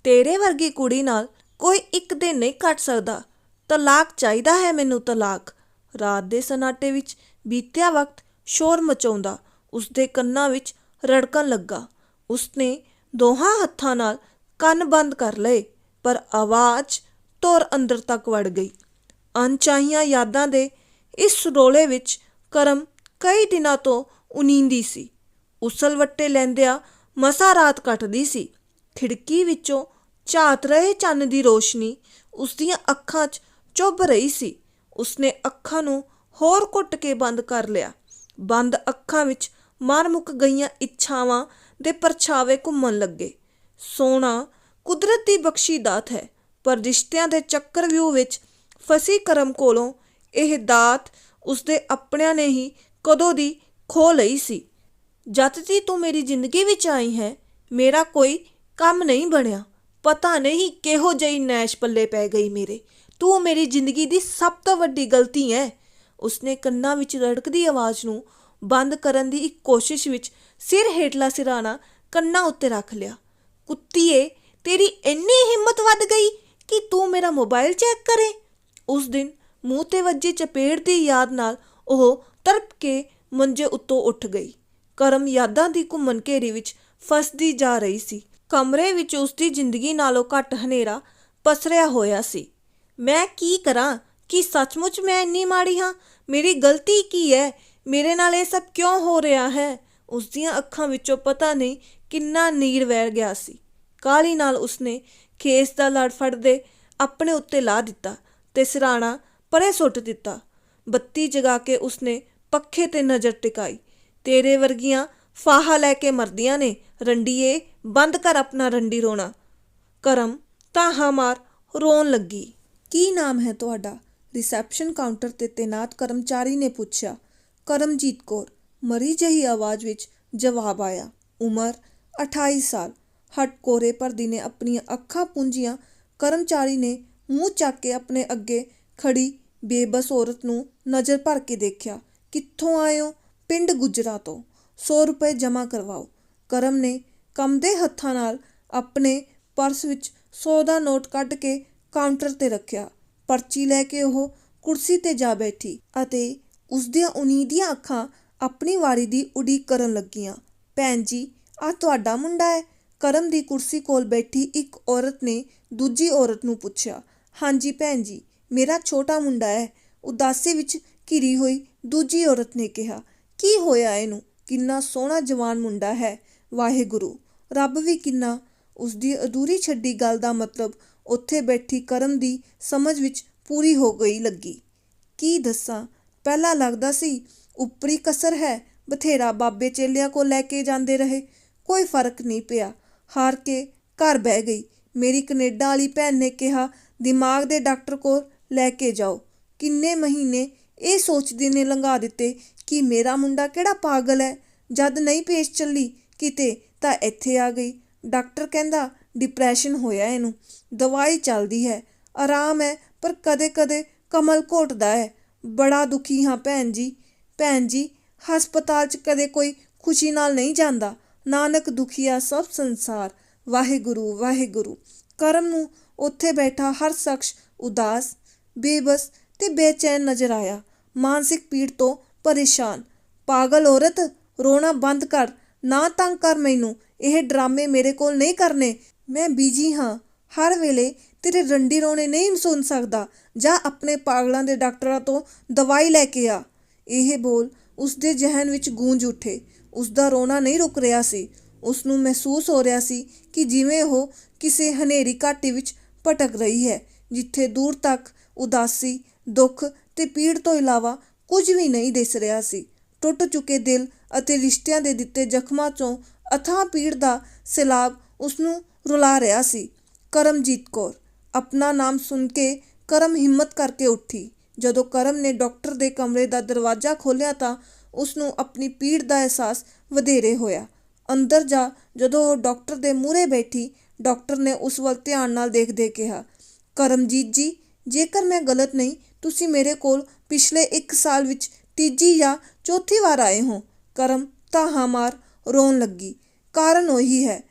ਤੇਰੇ ਵਰਗੀ ਕੁੜੀ ਨਾਲ ਕੋਈ ਇੱਕ ਦਿਨ ਨਹੀਂ ਕੱਟ ਸਕਦਾ। ਤਲਾਕ ਚਾਹੀਦਾ ਹੈ ਮੈਨੂੰ, ਤਲਾਕ। ਰਾਤ ਦੇ ਸਨਾਟੇ ਵਿੱਚ ਬੀਤਿਆ ਵਕਤ ਸ਼ੋਰ ਮਚਾਉਂਦਾ ਉਸਦੇ ਕੰਨਾਂ ਵਿੱਚ ਰੜਕਣ ਲੱਗਾ। ਉਸਨੇ ਦੋਹਾਂ ਹੱਥਾਂ ਨਾਲ ਕੰਨ ਬੰਦ ਕਰ ਲਏ, ਪਰ ਆਵਾਜ਼ ਧੁਰ ਅੰਦਰ ਤੱਕ ਵੜ ਗਈ। ਅਣਚਾਹੀਆਂ ਯਾਦਾਂ ਦੇ ਇਸ ਰੋਲੇ ਵਿੱਚ ਕਰਮ ਕਈ ਦਿਨਾਂ ਤੋਂ ਉਨੀਂਦੀ ਸੀ। ਉਸਲ ਵੱਟੇ ਲੈਂਦਿਆਂ ਮਸਾਂ ਰਾਤ ਕੱਟਦੀ ਸੀ। ਖਿੜਕੀ ਵਿੱਚੋਂ ਝਾਤ ਰਹੇ ਚੰਨ ਦੀ ਰੋਸ਼ਨੀ ਉਸਦੀਆਂ ਅੱਖਾਂ 'ਚ ਚੁੱਭ ਰਹੀ ਸੀ। ਉਸਨੇ ਅੱਖਾਂ ਨੂੰ ਹੋਰ ਘੁੱਟ ਕੇ ਬੰਦ ਕਰ ਲਿਆ। ਬੰਦ ਅੱਖਾਂ ਵਿੱਚ ਮਰ ਮੁੱਕ ਗਈਆਂ ਇੱਛਾਵਾਂ ਦੇ ਪਰਛਾਵੇ ਘੁੰਮਣ ਲੱਗੇ। ਸੋਹਣਾ ਕੁਦਰਤ ਦੀ ਬਖਸ਼ੀ ਦਾਤ ਹੈ, ਪਰ ਰਿਸ਼ਤਿਆਂ ਦੇ ਚੱਕਰਵਿਊਹ ਵਿੱਚ ਫਸੀ ਕਰਮ ਕੋਲੋਂ ਇਹ ਦਾਤ ਉਸਦੇ ਆਪਣਿਆਂ ਨੇ ਹੀ ਕਦੋਂ ਦੀ ਖੋਹ ਲਈ ਸੀ। ਜਦ ਦੀ ਤੂੰ ਮੇਰੀ ਜ਼ਿੰਦਗੀ ਵਿੱਚ ਆਈ ਹੈ, ਮੇਰਾ ਕੋਈ ਕੰਮ ਨਹੀਂ ਬਣਿਆ। ਪਤਾ ਨਹੀਂ ਕਿਹੋ ਜਿਹੀ ਨੈਸ਼ ਪੱਲੇ ਪੈ ਗਈ ਮੇਰੇ। ਤੂੰ ਮੇਰੀ ਜ਼ਿੰਦਗੀ ਦੀ ਸਭ ਤੋਂ ਵੱਡੀ ਗਲਤੀ ਹੈ। ਉਸਨੇ ਕੰਨਾਂ ਵਿੱਚ ਰੜਕਦੀ ਆਵਾਜ਼ ਨੂੰ ਬੰਦ ਕਰਨ ਦੀ ਇੱਕ ਕੋਸ਼ਿਸ਼ ਵਿੱਚ ਸਿਰ ਹੇਠਲਾ ਸਿਰਹਾਣਾ ਕੰਨਾਂ ਉੱਤੇ ਰੱਖ ਲਿਆ। ਕੁੱਤੀਏ, ਤੇਰੀ ਇੰਨੀ ਹਿੰਮਤ ਵੱਧ ਗਈ ਕਿ ਤੂੰ ਮੇਰਾ ਮੋਬਾਈਲ ਚੈੱਕ ਕਰੇ। ਉਸ ਦਿਨ ਮੂੰਹ 'ਤੇ ਵੱਜੀ ਚਪੇੜ ਦੀ ਯਾਦ ਨਾਲ ਉਹ ਤੜਪ ਕੇ ਮੰਜੇ ਉੱਤੋਂ ਉੱਠ ਗਈ। ਕਰਮ ਯਾਦਾਂ ਦੀ ਘੁੰਮਣ ਘੇਰੀ ਵਿੱਚ ਫਸਦੀ ਜਾ ਰਹੀ ਸੀ। ਕਮਰੇ ਵਿੱਚ ਉਸਦੀ ਜ਼ਿੰਦਗੀ ਨਾਲੋਂ ਘੱਟ ਹਨੇਰਾ ਪਸਰਿਆ ਹੋਇਆ ਸੀ। ਮੈਂ ਕੀ ਕਰਾਂ? ਕੀ ਸੱਚਮੁੱਚ ਮੈਂ ਇੰਨੀ ਮਾੜੀ ਹਾਂ? ਮੇਰੀ ਗਲਤੀ ਕੀ ਹੈ? ਮੇਰੇ ਨਾਲ ਇਹ ਸਭ ਕਿਉਂ ਹੋ ਰਿਹਾ ਹੈ? ਉਸਦੀਆਂ ਅੱਖਾਂ ਵਿੱਚੋਂ ਪਤਾ ਨਹੀਂ ਕਿੰਨਾ ਨੀਰ ਵਹਿ ਗਿਆ ਸੀ। ਕਾਹਲੀ ਨਾਲ ਉਸਨੇ ਖੇਸ ਦਾ ਲੜ ਫੜਦੇ ਆਪਣੇ ਉੱਤੇ ਲਾ ਦਿੱਤਾ ਤੇ ਸਿਰਹਾਣਾ ਪਰੇ ਸੁੱਟ ਦਿੱਤਾ। ਬੱਤੀ ਜਗਾ ਕੇ ਉਸਨੇ ਪੱਖੇ 'ਤੇ ਨਜ਼ਰ ਟਿਕਾਈ। ਤੇਰੇ ਵਰਗੀਆਂ ਫਾਹਾ ਲੈ ਕੇ ਮਰਦੀਆਂ ਨੇ। ਰੰਡੀਏ, ਬੰਦ ਕਰ ਆਪਣਾ ਰੰਡੀ ਰੋਣਾ। ਕਰਮ ਤਾਹਾਂ ਮਾਰ ਰੋਣ ਲੱਗੀ। ਕੀ ਨਾਮ ਹੈ ਤੁਹਾਡਾ? ਰਿਸੈਪਸ਼ਨ ਕਾਊਂਟਰ 'ਤੇ ਤੈਨਾਤ ਕਰਮਚਾਰੀ ਨੇ ਪੁੱਛਿਆ। ਕਰਮਜੀਤ ਕੌਰ, ਮਰੀ ਜਿਹੀ ਆਵਾਜ਼ ਵਿੱਚ ਜਵਾਬ ਆਇਆ। ਉਮਰ 28 ਸਾਲ। ਹੱਟ ਕੋਰੇ ਭਰਦੀ ਨੇ ਆਪਣੀਆਂ ਅੱਖਾਂ ਪੂੰਝੀਆਂ। ਕਰਮਚਾਰੀ ਨੇ ਮੂੰਹ ਚੱਕ ਕੇ ਆਪਣੇ ਅੱਗੇ ਖੜੀ ਬੇਬਸ ਔਰਤ ਨੂੰ ਨਜ਼ਰ ਭਰ ਕੇ ਦੇਖਿਆ। ਕਿੱਥੋਂ ਆਏ ਹੋ? ਪਿੰਡ ਗੁੱਜਰਾਂ ਤੋਂ। 100 ਰੁਪਏ ਜਮ੍ਹਾਂ ਕਰਵਾਓ। ਕਰਮ ਨੇ ਕੰਬਦੇ ਹੱਥਾਂ ਨਾਲ ਆਪਣੇ ਪਰਸ ਵਿੱਚ 100 ਦਾ ਨੋਟ ਕੱਢ ਕੇ ਕਾਊਂਟਰ 'ਤੇ ਰੱਖਿਆ। ਪਰਚੀ ਲੈ ਕੇ ਉਹ ਕੁਰਸੀ 'ਤੇ ਜਾ ਬੈਠੀ ਅਤੇ ਉਸਦੀਆਂ ਉਨੀਂਦੀਆਂ ਅੱਖਾਂ ਆਪਣੀ ਵਾਰੀ ਦੀ ਉਡੀਕ ਕਰਨ ਲੱਗੀਆਂ। ਭੈਣ ਜੀ, ਆਹ ਤੁਹਾਡਾ ਮੁੰਡਾ ਹੈ? ਕਰਮ ਦੀ ਕੁਰਸੀ ਕੋਲ ਬੈਠੀ ਇੱਕ ਔਰਤ ਨੇ ਦੂਜੀ ਔਰਤ ਨੂੰ ਪੁੱਛਿਆ। ਹਾਂਜੀ ਭੈਣ ਜੀ, ਮੇਰਾ ਛੋਟਾ ਮੁੰਡਾ ਹੈ, ਉਦਾਸੀ ਵਿੱਚ ਘਿਰੀ ਹੋਈ ਦੂਜੀ ਔਰਤ ਨੇ ਕਿਹਾ। ਕੀ ਹੋਇਆ ਇਹਨੂੰ? ਕਿੰਨਾ ਸੋਹਣਾ ਜਵਾਨ ਮੁੰਡਾ ਹੈ। ਵਾਹਿਗੁਰੂ, ਰੱਬ ਵੀ ਕਿੰਨਾ। ਉਸਦੀ ਅਧੂਰੀ ਛੱਡੀ ਗੱਲ ਦਾ ਮਤਲਬ ਉੱਥੇ ਬੈਠੀ ਕਰਮ ਦੀ ਸਮਝ ਵਿੱਚ ਪੂਰੀ ਹੋ ਗਈ ਲੱਗੀ। ਕੀ ਦੱਸਾਂ, ਪਹਿਲਾਂ ਲੱਗਦਾ ਸੀ ਉੱਪਰੀ ਕਸਰ ਹੈ, ਬਥੇਰਾ ਬਾਬੇ ਚੇਲਿਆਂ ਕੋਲ ਲੈ ਕੇ ਜਾਂਦੇ ਰਹੇ, ਕੋਈ ਫਰਕ ਨਹੀਂ ਪਿਆ। ਹਾਰ ਕੇ ਘਰ ਬਹਿ ਗਈ। ਮੇਰੀ ਕੈਨੇਡਾ ਵਾਲੀ ਭੈਣ ਨੇ ਕਿਹਾ ਦਿਮਾਗ ਦੇ ਡਾਕਟਰ ਕੋਲ ਲੈ ਕੇ ਜਾਓ। ਕਿੰਨੇ ਮਹੀਨੇ ਇਹ ਸੋਚਦੀ ਨੇ ਲੰਘਾ ਦਿੱਤੇ ਕਿ ਮੇਰਾ ਮੁੰਡਾ ਕਿਹੜਾ ਪਾਗਲ ਹੈ। ਜਦ ਨਹੀਂ ਪੇਸ਼ ਚੱਲੀ ਕਿਤੇ ਤਾਂ ਇੱਥੇ ਆ ਗਈ। ਡਾਕਟਰ ਕਹਿੰਦਾ ਡਿਪਰੈਸ਼ਨ ਹੋਇਆ ਇਹਨੂੰ। ਦਵਾਈ ਚੱਲਦੀ ਹੈ, ਆਰਾਮ ਹੈ, ਪਰ ਕਦੇ ਕਦੇ ਕਮਲ ਘੋਟਦਾ ਹੈ। ਬੜਾ ਦੁਖੀ ਹਾਂ ਭੈਣ ਜੀ। ਭੈਣ ਜੀ, ਹਸਪਤਾਲ 'ਚ ਕਦੇ ਕੋਈ ਖੁਸ਼ੀ ਨਾਲ ਨਹੀਂ ਜਾਂਦਾ। ਨਾਨਕ ਦੁਖੀਆ ਸਭ ਸੰਸਾਰ। ਵਾਹਿਗੁਰੂ ਵਾਹਿਗੁਰੂ। ਕਰਮ ਨੂੰ ਉੱਥੇ ਬੈਠਾ ਹਰ ਸ਼ਖਸ ਉਦਾਸ, ਬੇਬਸ ਤੇ ਬੇਚੈਨ ਨਜ਼ਰ ਆਇਆ। ਮਾਨਸਿਕ ਪੀੜ ਤੋਂ ਪਰੇਸ਼ਾਨ। ਪਾਗਲ ਔਰਤ, ਰੋਣਾ ਬੰਦ ਕਰ। ਨਾ ਤੰਗ ਕਰ ਮੈਨੂੰ। ਇਹ ਡਰਾਮੇ ਮੇਰੇ ਕੋਲ ਨਹੀਂ ਕਰਨੇ। ਮੈਂ ਬਿਜੀ ਹਾਂ। ਹਰ ਵੇਲੇ ਤੇਰੇ ਰੰਡੀ ਰੋਣੇ ਨਹੀਂ ਸੁਣ ਸਕਦਾ। ਜਾਂ ਆਪਣੇ ਪਾਗਲਾਂ ਦੇ ਡਾਕਟਰਾਂ ਤੋਂ ਦਵਾਈ ਲੈ ਕੇ ਆ। ਇਹ ਬੋਲ ਉਸਦੇ ਜ਼ਿਹਨ ਵਿੱਚ ਗੂੰਜ ਉੱਠੇ। ਉਸਦਾ ਰੋਣਾ ਨਹੀਂ ਰੁਕ ਰਿਹਾ ਸੀ। ਉਸਨੂੰ ਮਹਿਸੂਸ ਹੋ ਰਿਹਾ ਸੀ ਕਿ ਜਿਵੇਂ ਉਹ ਕਿਸੇ ਹਨੇਰੀ ਘਾਟੀ ਵਿੱਚ ਭਟਕ ਰਹੀ ਹੈ, ਜਿੱਥੇ ਦੂਰ ਤੱਕ ਉਦਾਸੀ, ਦੁੱਖ ਤੇ ਪੀੜ ਤੋਂ ਇਲਾਵਾ ਕੁਝ ਵੀ ਨਹੀਂ ਦਿਸ ਰਿਹਾ ਸੀ। ਟੁੱਟ ਚੁੱਕੇ ਦਿਲ ਅਤੇ ਰਿਸ਼ਤਿਆਂ ਦੇ ਦਿੱਤੇ ਜ਼ਖਮਾਂ 'ਚੋਂ ਅਥਾਹ ਪੀੜ ਦਾ ਸੈਲਾਬ ਉਸਨੂੰ ਰੁਲਾ ਰਿਹਾ ਸੀ। ਕਰਮਜੀਤ ਕੌਰ। ਆਪਣਾ ਨਾਮ ਸੁਣ ਕੇ ਕਰਮ ਹਿੰਮਤ ਕਰਕੇ ਉੱਠੀ। ਜਦੋਂ ਕਰਮ ਨੇ ਡਾਕਟਰ ਦੇ ਕਮਰੇ ਦਾ ਦਰਵਾਜ਼ਾ ਖੋਲ੍ਹਿਆ ਤਾਂ ਉਸਨੂੰ ਆਪਣੀ ਪੀੜ ਦਾ ਅਹਿਸਾਸ ਵਧੇਰੇ ਹੋਇਆ। ਅੰਦਰ ਜਾ ਜਦੋਂ ਉਹ ਡਾਕਟਰ ਦੇ ਮੂਹਰੇ ਬੈਠੀ, ਡਾਕਟਰ ਨੇ ਉਸ ਵੱਲ ਧਿਆਨ ਨਾਲ ਦੇਖਦੇ ਕਿਹਾ, ਕਰਮਜੀਤ ਜੀ, ਜੇਕਰ ਮੈਂ ਗਲਤ ਨਹੀਂ, ਤੁਸੀਂ ਮੇਰੇ ਕੋਲ ਪਿਛਲੇ 1 ਸਾਲ ਵਿੱਚ ਤੀਜੀ ਜਾਂ ਚੌਥੀ ਵਾਰ ਆਏ ਹੋ। ਕਰਮ ਤਾਹਾਂ ਮਾਰ ਰੋਣ ਲੱਗੀ। ਕਾਰਨ ਉਹੀ ਹੈ।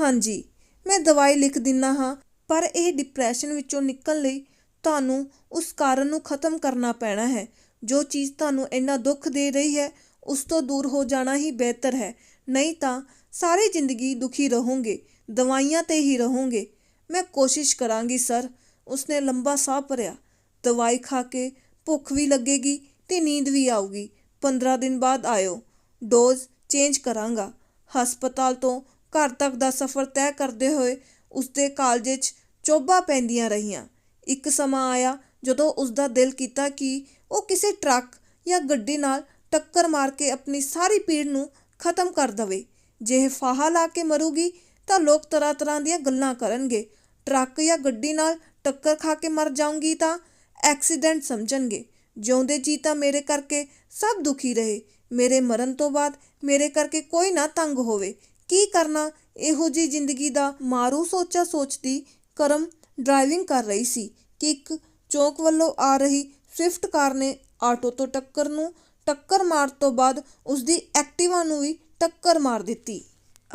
ਹਾਂਜੀ, ਮੈਂ ਦਵਾਈ ਲਿਖ ਦਿੰਦਾ ਹਾਂ, ਪਰ ਇਹ ਡਿਪਰੈਸ਼ਨ ਵਿੱਚੋਂ ਨਿਕਲਣ ਲਈ ਤੁਹਾਨੂੰ ਉਸ ਕਾਰਨ ਨੂੰ ਖਤਮ ਕਰਨਾ ਪੈਣਾ ਹੈ। ਜੋ ਚੀਜ਼ ਤੁਹਾਨੂੰ ਇੰਨਾ ਦੁੱਖ ਦੇ ਰਹੀ ਹੈ ਉਸ ਤੋਂ ਦੂਰ ਹੋ ਜਾਣਾ ਹੀ ਬਿਹਤਰ ਹੈ, ਨਹੀਂ ਤਾਂ ਸਾਰੀ ਜ਼ਿੰਦਗੀ ਦੁਖੀ ਰਹੋਗੇ, ਦਵਾਈਆਂ 'ਤੇ ਹੀ ਰਹੋਗੇ। ਮੈਂ ਕੋਸ਼ਿਸ਼ ਕਰਾਂਗੀ ਸਰ। ਉਸਨੇ ਲੰਬਾ ਸਾਹ ਭਰਿਆ। ਦਵਾਈ ਖਾ ਕੇ ਭੁੱਖ ਵੀ ਲੱਗੇਗੀ ਤੇ ਨੀਂਦ ਵੀ ਆਊਗੀ। 15 ਦਿਨ ਬਾਅਦ ਆਇਓ, ਡੋਜ਼ ਚੇਂਜ ਕਰਾਂਗਾ। ਹਸਪਤਾਲ ਤੋਂ ਘਰ ਤੱਕ ਦਾ ਸਫ਼ਰ ਤੈਅ ਕਰਦੇ ਹੋਏ ਉਸਦੇ ਕਾਲਜੇ 'ਚ ਚੋਭਾਂ ਪੈਂਦੀਆਂ ਰਹੀਆਂ। ਇੱਕ ਸਮਾਂ ਆਇਆ ਜਦੋਂ ਉਸਦਾ ਦਿਲ ਕੀਤਾ ਕਿ ਉਹ ਕਿਸੇ ਟਰੱਕ ਜਾਂ ਗੱਡੀ ਨਾਲ ਟੱਕਰ ਮਾਰ ਕੇ ਆਪਣੀ ਸਾਰੀ ਪੀੜ ਨੂੰ ਖਤਮ ਕਰ ਦਵੇ। ਜੇ ਇਹ ਫਾਹਾ ਲਾ ਕੇ ਮਰੂਗੀ ਤਾਂ ਲੋਕ ਤਰ੍ਹਾਂ ਤਰ੍ਹਾਂ ਦੀਆਂ ਗੱਲਾਂ ਕਰਨਗੇ। ਟਰੱਕ ਜਾਂ ਗੱਡੀ ਨਾਲ ਟੱਕਰ ਖਾ ਕੇ ਮਰ ਜਾਊਂਗੀ ਤਾਂ ਐਕਸੀਡੈਂਟ ਸਮਝਣਗੇ। ਜਿਉਂਦੇ ਜੀ ਤਾਂ ਮੇਰੇ ਕਰਕੇ ਸਭ ਦੁਖੀ ਰਹੇ। ਮੇਰੇ ਮਰਨ ਤੋਂ ਬਾਅਦ ਮੇਰੇ ਕਰਕੇ ਕੋਈ ਨਾ ਤੰਗ ਹੋਵੇ। ਕੀ ਕਰਨਾ ਇਹੋ ਜਿਹੀ ਜ਼ਿੰਦਗੀ ਦਾ? ਮਾਰੂ ਸੋਚਾ ਸੋਚਦੀ ਕਰਮ ਡਰਾਈਵਿੰਗ ਕਰ ਰਹੀ ਸੀ ਕਿ ਇੱਕ ਚੌਕ ਵੱਲੋਂ ਆ ਰਹੀ ਸਵਿਫਟ ਕਾਰ ਨੇ ਆਟੋ ਤੋਂ ਟੱਕਰ ਮਾਰਨ ਤੋਂ ਬਾਅਦ ਉਸਦੀ ਐਕਟਿਵਾ ਨੂੰ ਵੀ ਟੱਕਰ ਮਾਰ ਦਿੱਤੀ।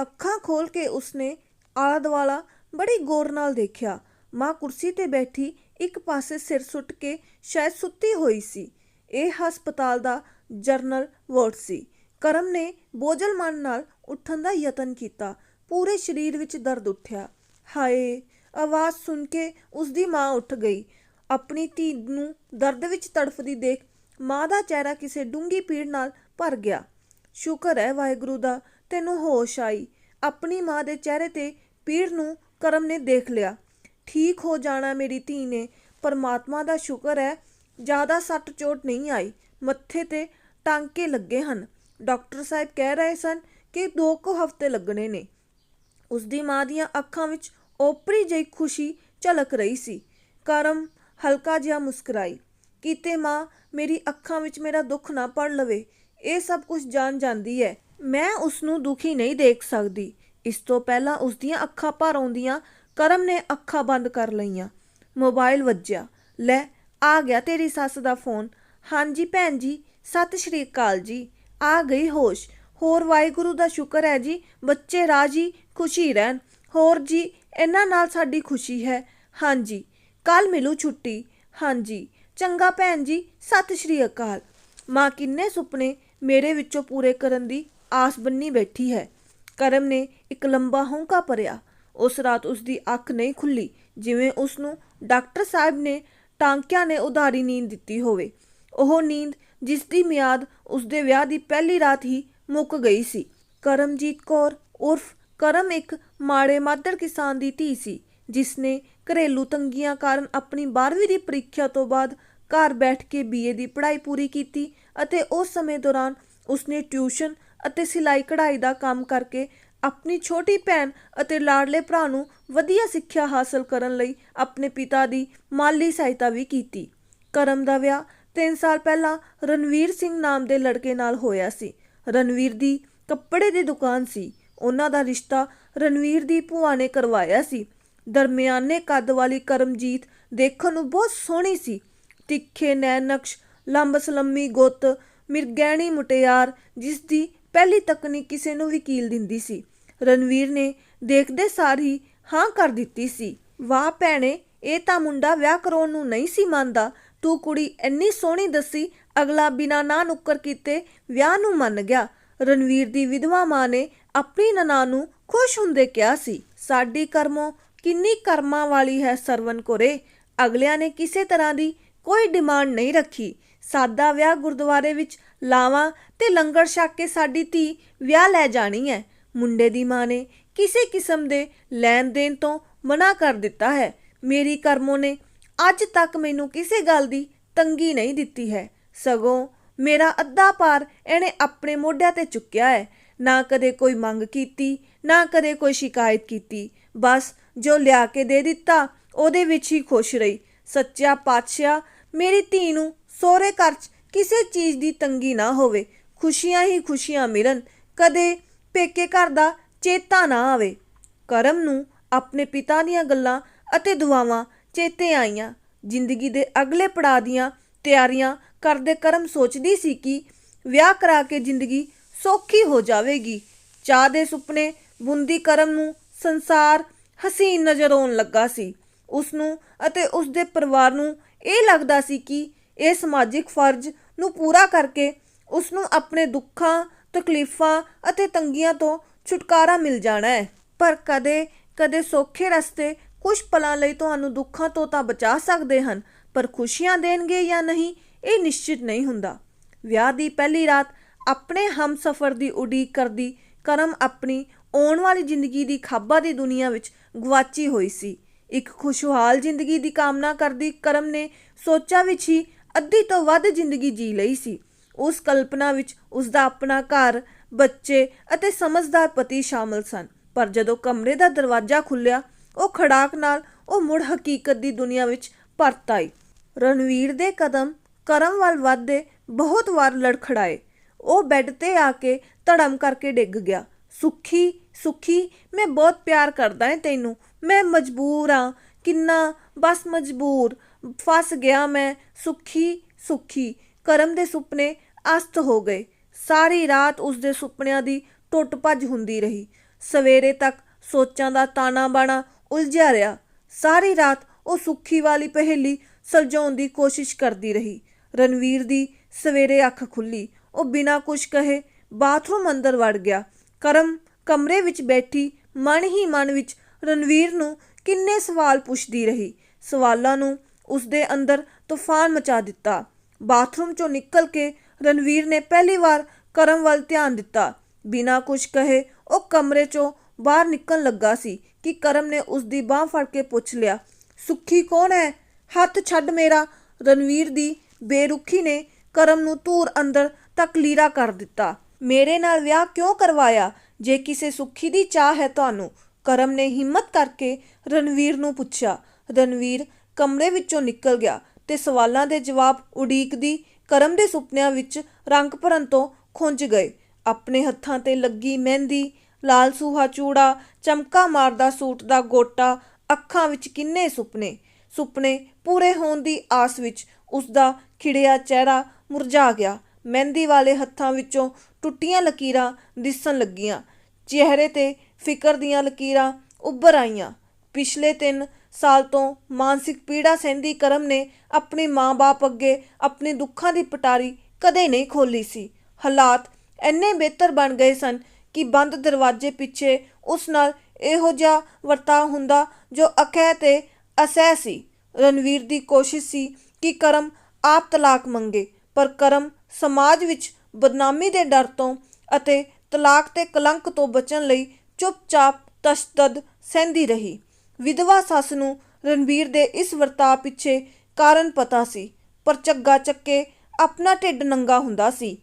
ਅੱਖਾਂ ਖੋਲ੍ਹ ਕੇ ਉਸਨੇ ਆਲਾ ਦੁਆਲਾ ਬੜੀ ਗੌਰ ਨਾਲ ਦੇਖਿਆ। ਮਾਂ ਕੁਰਸੀ 'ਤੇ ਬੈਠੀ ਇੱਕ ਪਾਸੇ ਸਿਰ ਸੁੱਟ ਕੇ ਸ਼ਾਇਦ ਸੁੱਤੀ ਹੋਈ ਸੀ। ਇਹ ਹਸਪਤਾਲ ਦਾ ਜਨਰਲ ਵਾਰਡ ਸੀ। ਕਰਮ ਨੇ ਬੋਝਲ ਮਨ ਨਾਲ ਉੱਠਣ ਦਾ ਯਤਨ ਕੀਤਾ। ਪੂਰੇ ਸਰੀਰ ਵਿੱਚ ਦਰਦ ਉੱਠਿਆ। ਹਾਏ! ਆਵਾਜ਼ ਸੁਣ ਕੇ ਉਸਦੀ ਮਾਂ ਉੱਠ ਗਈ। ਆਪਣੀ ਧੀ ਨੂੰ ਦਰਦ ਵਿੱਚ ਤੜਫਦੀ ਦੇਖ ਮਾਂ ਦਾ ਚਿਹਰਾ ਕਿਸੇ ਡੂੰਘੀ ਪੀੜ ਨਾਲ ਭਰ ਗਿਆ। ਸ਼ੁਕਰ ਹੈ ਵਾਹਿਗੁਰੂ ਦਾ, ਤੈਨੂੰ ਹੋਸ਼ ਆਈ। ਆਪਣੀ ਮਾਂ ਦੇ ਚਿਹਰੇ 'ਤੇ ਪੀੜ ਨੂੰ ਕਰਮ ਨੇ ਦੇਖ ਲਿਆ। ਠੀਕ ਹੋ ਜਾਣਾ ਮੇਰੀ ਧੀ ਨੇ। ਪਰਮਾਤਮਾ ਦਾ ਸ਼ੁਕਰ ਹੈ ਜ਼ਿਆਦਾ ਸੱਟ ਚੋਟ ਨਹੀਂ ਆਈ। ਮੱਥੇ 'ਤੇ ਟਾਂਕੇ ਲੱਗੇ ਹਨ। ਡਾਕਟਰ ਸਾਹਿਬ ਕਹਿ ਰਹੇ ਸਨ ਕਿ 2 ਕੁ ਹਫ਼ਤੇ ਲੱਗਣੇ ਨੇ। ਉਸਦੀ ਮਾਂ ਦੀਆਂ ਅੱਖਾਂ ਵਿੱਚ ਓਪਰੀ ਜਿਹੀ ਖੁਸ਼ੀ ਝਲਕ ਰਹੀ ਸੀ। ਕਰਮ ਹਲਕਾ ਜਿਹਾ ਮੁਸਕਰਾਈ। ਕਿਤੇ ਮਾਂ ਮੇਰੀ ਅੱਖਾਂ ਵਿੱਚ ਮੇਰਾ ਦੁੱਖ ਨਾ ਪੜ ਲਵੇ। ਇਹ ਸਭ ਕੁਝ ਜਾਣ ਜਾਂਦੀ ਹੈ। ਮੈਂ ਉਸਨੂੰ ਦੁਖੀ ਨਹੀਂ ਦੇਖ ਸਕਦੀ। ਇਸ ਤੋਂ ਪਹਿਲਾਂ ਉਸਦੀਆਂ ਅੱਖਾਂ ਭਰ ਆਉਂਦੀਆਂ ਕਰਮ ਨੇ ਅੱਖਾਂ ਬੰਦ ਕਰ ਲਈਆਂ। ਮੋਬਾਈਲ ਵੱਜਿਆ। ਲੈ ਆ ਗਿਆ ਤੇਰੀ ਸੱਸ ਦਾ ਫੋਨ। ਹਾਂਜੀ ਭੈਣ ਜੀ, ਸਤਿ ਸ਼੍ਰੀ ਅਕਾਲ ਜੀ। ਆ ਗਈ ਹੋਸ਼। ਹੋਰ ਵਾਹਿਗੁਰੂ ਦਾ ਸ਼ੁਕਰ ਹੈ ਜੀ, ਬੱਚੇ ਰਾਜੀ ਖੁਸ਼ੀ ਰਹਿਣ। ਹੋਰ ਜੀ ਇਹਨਾਂ ਨਾਲ ਸਾਡੀ ਖੁਸ਼ੀ ਹੈ। ਹਾਂਜੀ ਕੱਲ੍ਹ ਮਿਲੂ ਛੁੱਟੀ। ਹਾਂਜੀ ਚੰਗਾ ਭੈਣ ਜੀ, ਸਤਿ ਸ਼੍ਰੀ ਅਕਾਲ। ਮਾਂ ਕਿੰਨੇ ਸੁਪਨੇ ਮੇਰੇ ਵਿੱਚੋਂ ਪੂਰੇ ਕਰਨ ਦੀ ਆਸ ਬੰਨੀ ਬੈਠੀ ਹੈ। ਕਰਮ ਨੇ ਇੱਕ ਲੰਬਾ ਹੌਂਕਾ ਭਰਿਆ। ਉਸ ਰਾਤ ਉਸਦੀ ਅੱਖ ਨਹੀਂ ਖੁੱਲ੍ਹੀ ਜਿਵੇਂ ਉਸਨੂੰ ਡਾਕਟਰ ਸਾਹਿਬ ਨੇ ਟਾਂਕਿਆਂ ਨੇ ਉਧਾਰੀ ਨੀਂਦ ਦਿੱਤੀ ਹੋਵੇ। ਉਹ ਨੀਂਦ ਜਿਸ ਦੀ ਮਿਆਦ ਉਸਦੇ ਵਿਆਹ ਦੀ ਪਹਿਲੀ ਰਾਤ ਹੀ ਮੁੱਕ ਗਈ ਸੀ। ਕਰਮਜੀਤ ਕੌਰ ਉਰਫ ਕਰਮ ਇੱਕ ਮਾੜੇ ਮਾਦਰ ਕਿਸਾਨ ਦੀ ਧੀ ਸੀ, ਜਿਸਨੇ ਘਰੇਲੂ ਤੰਗੀਆਂ ਕਾਰਨ ਆਪਣੀ 12ਵੀਂ ਦੀ ਪ੍ਰੀਖਿਆ ਤੋਂ ਬਾਅਦ ਘਰ ਬੈਠ ਕੇ BA ਦੀ ਪੜ੍ਹਾਈ ਪੂਰੀ ਕੀਤੀ ਅਤੇ ਉਸ ਸਮੇਂ ਦੌਰਾਨ ਉਸਨੇ ਟਿਊਸ਼ਨ ਅਤੇ ਸਿਲਾਈ ਕਢਾਈ ਦਾ ਕੰਮ ਕਰਕੇ ਆਪਣੀ ਛੋਟੀ ਭੈਣ ਅਤੇ ਲਾਡਲੇ ਭਰਾ ਨੂੰ ਵਧੀਆ ਸਿੱਖਿਆ ਹਾਸਲ ਕਰਨ ਲਈ ਆਪਣੇ ਪਿਤਾ ਦੀ ਮਾਲੀ ਸਹਾਇਤਾ ਵੀ ਕੀਤੀ। ਕਰਮ ਦਾ ਵਿਆਹ 3 ਸਾਲ ਪਹਿਲਾਂ ਰਣਵੀਰ ਸਿੰਘ ਨਾਮ ਦੇ ਲੜਕੇ ਨਾਲ ਹੋਇਆ ਸੀ। ਰਣਵੀਰ ਦੀ ਕੱਪੜੇ ਦੀ ਦੁਕਾਨ ਸੀ। ਉਹਨਾਂ ਦਾ ਰਿਸ਼ਤਾ ਰਣਵੀਰ ਦੀ ਭੂਆ ਨੇ ਕਰਵਾਇਆ ਸੀ। ਦਰਮਿਆਨੇ ਕੱਦ ਵਾਲੀ ਕਰਮਜੀਤ ਦੇਖਣ ਨੂੰ ਬਹੁਤ ਸੋਹਣੀ ਸੀ। ਤਿੱਖੇ ਨੈਣ ਨਕਸ਼, ਲੰਬ ਸਲੰਮੀ ਗੁੱਤ, ਮਿਰਗੈਣੀ ਮੁਟਿਆਰ ਜਿਸ ਦੀ ਪਹਿਲੀ ਤੱਕਣੀ ਕਿਸੇ ਨੂੰ ਵੀ ਕੀਲ ਦਿੰਦੀ ਸੀ। ਰਣਵੀਰ ਨੇ ਦੇਖਦੇ ਸਾਰ ਹੀ ਹਾਂ ਕਰ ਦਿੱਤੀ ਸੀ। ਵਾਹ ਭੈਣੇ, ਇਹ ਤਾਂ ਮੁੰਡਾ ਵਿਆਹ ਕਰਾਉਣ ਨੂੰ ਨਹੀਂ ਸੀ ਮੰਨਦਾ। ਤੂੰ ਕੁੜੀ ਇੰਨੀ ਸੋਹਣੀ ਦੱਸੀ, ਅਗਲਾ ਬਿਨਾਂ ਨਾ ਨੁੱਕਰ ਕੀਤੇ ਵਿਆਹ ਨੂੰ ਮੰਨ ਗਿਆ। ਰਣਵੀਰ ਦੀ ਵਿਧਵਾ ਮਾਂ ਨੇ ਆਪਣੀ ਨਨਾਣ ਨੂੰ ਖੁਸ਼ ਹੁੰਦੇ ਕਿਹਾ ਸੀ। ਸਾਡੀ ਕਰਮੋਂ ਕਿੰਨੀ ਕਰਮਾਂ ਵਾਲੀ ਹੈ ਸਰਵਨ ਕੋਰੇ। ਅਗਲਿਆਂ ਨੇ ਕਿਸੇ ਤਰ੍ਹਾਂ ਦੀ ਕੋਈ ਡਿਮਾਂਡ ਨਹੀਂ ਰੱਖੀ। ਸਾਦਾ ਵਿਆਹ ਗੁਰਦੁਆਰੇ ਵਿੱਚ ਲਾਵਾਂ ਤੇ ਲੰਗਰ ਛਕ ਕੇ ਸਾਡੀ ਧੀ ਵਿਆਹ ਲੈ ਜਾਣੀ ਹੈ। ਮੁੰਡੇ ਦੀ ਮਾਂ ਨੇ ਕਿਸੇ ਕਿਸਮ ਦੇ ਲੈਣ ਦੇਣ ਤੋਂ ਮਨਾ ਕਰ ਦਿੱਤਾ ਹੈ। ਮੇਰੀ ਕਰਮੋਂ ਨੇ ਅੱਜ ਤੱਕ ਮੈਨੂੰ ਕਿਸੇ ਗੱਲ ਦੀ ਤੰਗੀ ਨਹੀਂ ਦਿੱਤੀ ਹੈ। ਸਗੋਂ ਮੇਰਾ ਅੱਧਾ ਭਾਰ ਇਹਨੇ ਆਪਣੇ ਮੋਢਿਆਂ 'ਤੇ ਚੁੱਕਿਆ ਹੈ। ਨਾ ਕਦੇ ਕੋਈ ਮੰਗ ਕੀਤੀ, ਨਾ ਕਦੇ ਕੋਈ ਸ਼ਿਕਾਇਤ ਕੀਤੀ। ਬਸ ਜੋ ਲਿਆ ਕੇ ਦੇ ਦਿੱਤਾ ਉਹਦੇ ਵਿੱਚ ਹੀ ਖੁਸ਼ ਰਹੀ। ਸੱਚਾ ਪਾਤਸ਼ਾਹ ਮੇਰੀ ਧੀ ਨੂੰ ਸਹੁਰੇ ਘਰ 'ਚ ਕਿਸੇ ਚੀਜ਼ ਦੀ ਤੰਗੀ ਨਾ ਹੋਵੇ। ਖੁਸ਼ੀਆਂ ਹੀ ਖੁਸ਼ੀਆਂ ਮਿਲਣ, ਕਦੇ ਪੇਕੇ ਘਰ ਦਾ ਚੇਤਾ ਨਾ ਆਵੇ। ਕਰਮ ਨੂੰ ਆਪਣੇ ਪਿਤਾ ਦੀਆਂ ਗੱਲਾਂ ਅਤੇ ਦੁਆਵਾਂ ਚੇਤੇ ਆਈਆਂ। ਜ਼ਿੰਦਗੀ ਦੇ ਅਗਲੇ ਪੜਾਅ ਦੀਆਂ ਤਿਆਰੀਆਂ ਕਰਦੇ ਕਰਮ ਸੋਚਦੀ ਸੀ ਕਿ ਵਿਆਹ ਕਰਾ ਕੇ ਜ਼ਿੰਦਗੀ ਸੌਖੀ ਹੋ ਜਾਵੇਗੀ। ਚਾਹ ਦੇ ਸੁਪਨੇ ਬੁਣਦੀ ਕਰਮ ਨੂੰ ਸੰਸਾਰ ਹਸੀਨ ਨਜ਼ਰ ਆਉਣ ਲੱਗਾ ਸੀ। ਉਸ ਨੂੰ ਅਤੇ ਉਸ ਦੇ ਪਰਿਵਾਰ ਨੂੰ ਇਹ ਲੱਗਦਾ ਸੀ ਕਿ ਇਹ ਸਮਾਜਿਕ ਫਰਜ਼ ਨੂੰ ਪੂਰਾ ਕਰਕੇ ਉਸ ਨੂੰ ਆਪਣੇ ਦੁੱਖਾਂ, ਤਕਲੀਫਾਂ ਅਤੇ ਤੰਗੀਆਂ ਤੋਂ ਛੁਟਕਾਰਾ ਮਿਲ ਜਾਣਾ ਹੈ। ਪਰ ਕਦੇ ਕਦੇ ਸੌਖੇ ਰਸਤੇ ਕੁਝ ਪਲਾਂ ਲਈ ਤੁਹਾਨੂੰ ਦੁੱਖਾਂ ਤੋਂ ਤਾਂ ਬਚਾ ਸਕਦੇ ਹਨ, ਪਰ ਖੁਸ਼ੀਆਂ ਦੇਣਗੇ ਜਾਂ ਨਹੀਂ ਇਹ ਨਿਸ਼ਚਿਤ ਨਹੀਂ ਹੁੰਦਾ। ਵਿਆਹ ਦੀ ਪਹਿਲੀ ਰਾਤ ਆਪਣੇ ਹਮਸਫਰ ਦੀ ਉਡੀਕ ਕਰਦੀ ਕਰਮ ਆਪਣੀ ਆਉਣ ਵਾਲੀ ਜ਼ਿੰਦਗੀ ਦੀ ਖਾਬਾਂ ਦੀ ਦੁਨੀਆ ਵਿੱਚ ਗਵਾਚੀ ਹੋਈ ਸੀ। ਇੱਕ ਖੁਸ਼ਹਾਲ ਜ਼ਿੰਦਗੀ ਦੀ ਕਾਮਨਾ ਕਰਦੀ ਕਰਮ ਨੇ ਸੋਚਾਂ ਵਿੱਚ ਹੀ ਅੱਧੀ ਤੋਂ ਵੱਧ ਜ਼ਿੰਦਗੀ ਜੀ ਲਈ ਸੀ। ਉਸ ਕਲਪਨਾ ਵਿੱਚ ਉਸਦਾ ਆਪਣਾ ਘਰ, ਬੱਚੇ ਅਤੇ ਸਮਝਦਾਰ ਪਤੀ ਸ਼ਾਮਲ ਸਨ। ਪਰ ਜਦੋਂ ਕਮਰੇ ਦਾ ਦਰਵਾਜ਼ਾ ਖੁੱਲ੍ਹਿਆ, ਉਹ ਖੜਾਕ ਨਾਲ ਉਹ ਮੁੜ ਹਕੀਕਤ ਦੀ ਦੁਨੀਆ ਵਿੱਚ ਪਰਤ ਆਈ। ਰਣਵੀਰ ਦੇ ਕਦਮ ਕਰਮ ਵੱਲ ਵੱਧਦੇ ਬਹੁਤ ਵਾਰ ਲੜਖੜਾਏ। ਉਹ ਬੈੱਡ 'ਤੇ ਆ ਕੇ ਧੜਮ ਕਰਕੇ ਡਿੱਗ ਗਿਆ। ਸੁੱਖੀ, ਸੁੱਖੀ, ਮੈਂ ਬਹੁਤ ਪਿਆਰ ਕਰਦਾ ਹਾਂ ਤੈਨੂੰ। ਮੈਂ ਮਜਬੂਰ ਹਾਂ, ਕਿੰਨਾ, ਬਸ ਮਜਬੂਰ, ਫਸ ਗਿਆ ਮੈਂ, ਸੁੱਖੀ, ਸੁੱਖੀ। ਕਰਮ ਦੇ ਸੁਪਨੇ ਅਸਤ ਹੋ ਗਏ। ਸਾਰੀ ਰਾਤ ਉਸਦੇ ਸੁਪਨਿਆਂ ਦੀ ਟੁੱਟ ਭੱਜ ਹੁੰਦੀ ਰਹੀ। ਸਵੇਰੇ ਤੱਕ ਸੋਚਾਂ ਦਾ ਤਾਣਾ ਬਾਣਾ ਉਲਝਿਆ ਰਿਹਾ। ਸਾਰੀ ਰਾਤ ਉਹ ਸੁੱਖੀ ਵਾਲੀ ਪਹੇਲੀ ਸੁਲਝਾਉਣ ਦੀ ਕੋਸ਼ਿਸ਼ ਕਰਦੀ ਰਹੀ। ਰਣਵੀਰ ਦੀ ਸਵੇਰੇ ਅੱਖ ਖੁੱਲ੍ਹੀ। ਉਹ ਬਿਨਾਂ ਕੁਛ ਕਹੇ ਬਾਥਰੂਮ ਅੰਦਰ ਵੜ ਗਿਆ। ਕਰਮ ਕਮਰੇ ਵਿੱਚ ਬੈਠੀ ਮਨ ਹੀ ਮਨ ਵਿੱਚ ਰਣਵੀਰ ਨੂੰ ਕਿੰਨੇ ਸਵਾਲ ਪੁੱਛਦੀ ਰਹੀ। ਸਵਾਲਾਂ ਨੂੰ ਉਸਦੇ ਅੰਦਰ ਤੂਫਾਨ ਮਚਾ ਦਿੱਤਾ। ਬਾਥਰੂਮ 'ਚੋਂ ਨਿਕਲ ਕੇ ਰਣਵੀਰ ਨੇ ਪਹਿਲੀ ਵਾਰ ਕਰਮ ਵੱਲ ਧਿਆਨ ਦਿੱਤਾ। ਬਿਨਾਂ ਕੁਛ ਕਹੇ ਉਹ ਕਮਰੇ 'ਚੋਂ ਬਾਹਰ ਨਿਕਲਣ ਲੱਗਾ ਸੀ ਕਿ ਕਰਮ ਨੇ ਉਸਦੀ ਬਾਂਹ ਫੜ ਕੇ ਪੁੱਛ ਲਿਆ, ਸੁੱਖੀ ਕੌਣ ਹੈ? ਹੱਥ ਛੱਡ ਮੇਰਾ। ਰਣਵੀਰ ਦੀ ਬੇਰੁਖੀ ਨੇ ਕਰਮ ਨੂੰ ਧੂਰ ਅੰਦਰ ਤੱਕ ਲੀਰਾ ਕਰ ਦਿੱਤਾ। ਮੇਰੇ ਨਾਲ ਵਿਆਹ ਕਿਉਂ ਕਰਵਾਇਆ ਜੇ ਕਿਸੇ ਸੁੱਖੀ ਦੀ ਚਾਹ ਹੈ ਤੁਹਾਨੂੰ? ਕਰਮ ਨੇ ਹਿੰਮਤ ਕਰਕੇ ਰਣਵੀਰ ਨੂੰ ਪੁੱਛਿਆ। ਰਣਵੀਰ ਕਮਰੇ ਵਿੱਚੋਂ ਨਿਕਲ ਗਿਆ ਤੇ ਸਵਾਲਾਂ ਦੇ ਜਵਾਬ ਉਡੀਕਦੀ ਕਰਮ ਦੇ ਸੁਪਨਿਆਂ ਵਿੱਚ ਰੰਗ ਭਰਨ ਤੋਂ ਖੁੰਝ ਗਏ। ਆਪਣੇ ਹੱਥਾਂ ਤੇ ਲੱਗੀ ਮਹਿੰਦੀ, ਲਾਲ ਸੂਹਾ ਚੂੜਾ, ਚਮਕਾ ਮਾਰਦਾ ਸੂਟ ਦਾ ਗੋਟਾ, ਅੱਖਾਂ ਵਿੱਚ ਕਿੰਨੇ ਸੁਪਨੇ। ਸੁਪਨੇ ਪੂਰੇ ਹੋਣ ਦੀ ਆਸ ਵਿੱਚ ਉਸਦਾ ਖਿੜਿਆ ਚਿਹਰਾ ਮੁਰਝਾ ਗਿਆ। ਮਹਿੰਦੀ ਵਾਲੇ ਹੱਥਾਂ ਵਿੱਚੋਂ ਟੁੱਟੀਆਂ ਲਕੀਰਾਂ ਦਿਸਣ ਲੱਗੀਆਂ। ਚਿਹਰੇ ਤੇ ਫਿਕਰ ਦੀਆਂ ਲਕੀਰਾਂ ਉੱਭਰ ਆਈਆਂ। ਪਿਛਲੇ 3 ਸਾਲ ਤੋਂ ਮਾਨਸਿਕ ਪੀੜਾ ਸਹਿੰਦੀ ਕਰਮ ਨੇ ਆਪਣੇ ਮਾਂ-ਬਾਪ ਅੱਗੇ ਆਪਣੇ ਦੁੱਖਾਂ ਦੀ ਪਟਾਰੀ ਕਦੇ ਨਹੀਂ ਖੋਲ੍ਹੀ ਸੀ। ਹਾਲਾਤ ਇੰਨੇ ਬਿਹਤਰ ਬਣ ਗਏ ਸਨ ਕਿ ਬੰਦ ਦਰਵਾਜ਼ੇ ਪਿੱਛੇ ਉਸ ਨਾਲ ਇਹੋ ਜਿਹਾ ਵਰਤਾਅ ਹੁੰਦਾ ਜੋ ਅਕਹਿ ਤੇ ਅਸਹਿ ਸੀ। ਰਣਵੀਰ ਦੀ ਕੋਸ਼ਿਸ਼ ਸੀ ਕਿ ਕਰਮ ਆਪ ਤਲਾਕ ਮੰਗੇ, ਪਰ ਕਰਮ ਸਮਾਜ ਵਿੱਚ ਬਦਨਾਮੀ ਦੇ ਡਰ ਤੋਂ ਅਤੇ ਤਲਾਕ ਤੇ ਕਲੰਕ ਤੋਂ ਬਚਣ ਲਈ ਚੁੱਪਚਾਪ ਤਸ਼ੱਦਦ ਸਹਿੰਦੀ ਰਹੀ। ਵਿਧਵਾ ਸੱਸ ਨੂੰ ਰਣਵੀਰ ਦੇ ਇਸ ਵਰਤਾਅ ਪਿੱਛੇ ਕਾਰਨ ਪਤਾ ਸੀ, ਪਰ ਝੱਗਾ ਚੱਕੇ ਆਪਣਾ ਢਿੱਡ ਨੰਗਾ ਹੁੰਦਾ ਸੀ।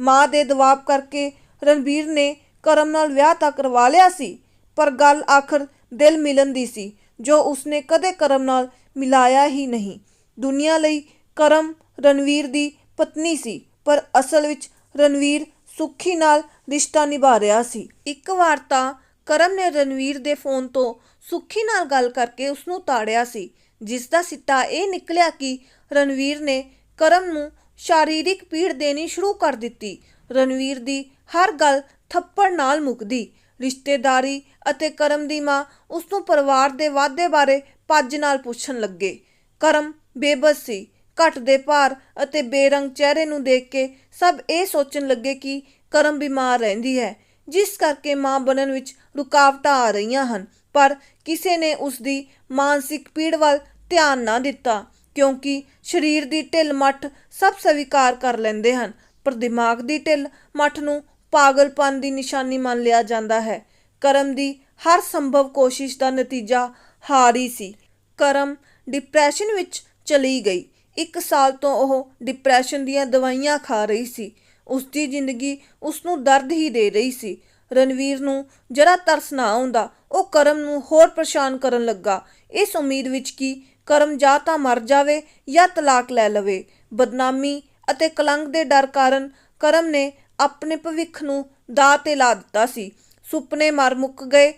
ਮਾਂ ਦੇ ਦਬਾਅ ਕਰਕੇ ਰਣਵੀਰ ਨੇ ਕਰਮ ਨਾਲ ਵਿਆਹ ਤਾਂ ਕਰਵਾ ਲਿਆ ਸੀ, ਪਰ ਗੱਲ ਆਖਰ ਦਿਲ ਮਿਲਣ ਦੀ ਸੀ ਜੋ ਉਸਨੇ ਕਦੇ ਕਰਮ ਨਾਲ ਮਿਲਾਇਆ ਹੀ ਨਹੀਂ। ਦੁਨੀਆ ਲਈ ਕਰਮ ਰਣਵੀਰ ਦੀ ਪਤਨੀ ਸੀ, ਪਰ ਅਸਲ ਵਿੱਚ ਰਣਵੀਰ ਸੁੱਖੀ ਨਾਲ ਰਿਸ਼ਤਾ ਨਿਭਾ ਰਿਹਾ ਸੀ। ਇੱਕ ਵਾਰ ਤਾਂ ਕਰਮ ਨੇ ਰਣਵੀਰ ਦੇ ਫੋਨ ਤੋਂ ਸੁੱਖੀ ਨਾਲ ਗੱਲ ਕਰਕੇ ਉਸਨੂੰ ਤਾੜਿਆ ਸੀ, ਜਿਸ ਦਾ ਸਿੱਟਾ ਇਹ ਨਿਕਲਿਆ ਕਿ ਰਣਵੀਰ ਨੇ ਕਰਮ ਨੂੰ ਸ਼ਾਰੀਰਿਕ ਪੀੜ ਦੇਣੀ ਸ਼ੁਰੂ ਕਰ ਦਿੱਤੀ। ਰਣਵੀਰ ਦੀ ਹਰ ਗੱਲ ਥੱਪੜ ਨਾਲ ਮੁੱਕਦੀ। ਰਿਸ਼ਤੇਦਾਰੀ ਅਤੇ ਕਰਮ ਦੀ ਮਾਂ ਉਸਨੂੰ ਪਰਿਵਾਰ ਦੇ ਵਾਧੇ ਬਾਰੇ ਪੱਜ ਨਾਲ ਪੁੱਛਣ ਲੱਗੇ। ਕਰਮ ਬੇਬਸ ਸੀ। ਘਟਦੇ ਭਾਰ ਅਤੇ ਬੇਰੰਗ ਚਿਹਰੇ ਨੂੰ ਦੇਖ ਕੇ ਸਭ ਇਹ ਸੋਚਣ ਲੱਗੇ ਕਿ ਕਰਮ ਬਿਮਾਰ ਰਹਿੰਦੀ ਹੈ, ਜਿਸ ਕਰਕੇ ਮਾਂ ਬਣਨ ਵਿੱਚ ਰੁਕਾਵਟਾਂ ਆ ਰਹੀਆਂ ਹਨ। ਪਰ ਕਿਸੇ ਨੇ ਉਸਦੀ ਮਾਨਸਿਕ ਪੀੜ ਵੱਲ ਧਿਆਨ ਨਾ ਦਿੱਤਾ, ਕਿਉਂਕਿ ਸਰੀਰ ਦੀ ਢਿੱਲ ਮੱਠ ਸਭ ਸਵੀਕਾਰ ਕਰ ਲੈਂਦੇ ਹਨ, ਪਰ ਦਿਮਾਗ ਦੀ ਢਿੱਲ ਮੱਠ ਨੂੰ ਪਾਗਲਪਨ ਦੀ ਨਿਸ਼ਾਨੀ ਮੰਨ ਲਿਆ ਜਾਂਦਾ ਹੈ। ਕਰਮ ਦੀ ਹਰ ਸੰਭਵ ਕੋਸ਼ਿਸ਼ ਦਾ ਨਤੀਜਾ ਹਾਰ ਹੀ ਸੀ। ਕਰਮ ਡਿਪਰੈਸ਼ਨ ਵਿੱਚ ਚਲੀ ਗਈ। 1 ਸਾਲ ਤੋਂ ਉਹ ਡਿਪਰੈਸ਼ਨ ਦੀਆਂ ਦਵਾਈਆਂ ਖਾ ਰਹੀ ਸੀ। ਉਸਦੀ ਜ਼ਿੰਦਗੀ ਉਸਨੂੰ ਦਰਦ ਹੀ ਦੇ ਰਹੀ ਸੀ। ਰਣਵੀਰ ਨੂੰ ਜਰਾ ਤਰਸ ਨਾ ਆਉਂਦਾ। ਉਹ ਕਰਮ ਨੂੰ ਹੋਰ ਪਰੇਸ਼ਾਨ ਕਰਨ ਲੱਗਾ, ਇਸ ਉਮੀਦ ਵਿੱਚ ਕਿ ਕਰਮ ਜਾਂ ਤਾਂ ਮਰ ਜਾਵੇ ਜਾਂ ਤਲਾਕ ਲੈ ਲਵੇ। ਬਦਨਾਮੀ ਅਤੇ ਕਲੰਕ ਦੇ ਡਰ ਕਾਰਨ ਕਰਮ ਨੇ ਆਪਣੇ ਭਵਿੱਖ ਨੂੰ ਦਾਅ 'ਤੇ ਲਾ ਦਿੱਤਾ ਸੀ। ਸੁਪਨੇ ਮਰ ਮੁੱਕ ਗਏ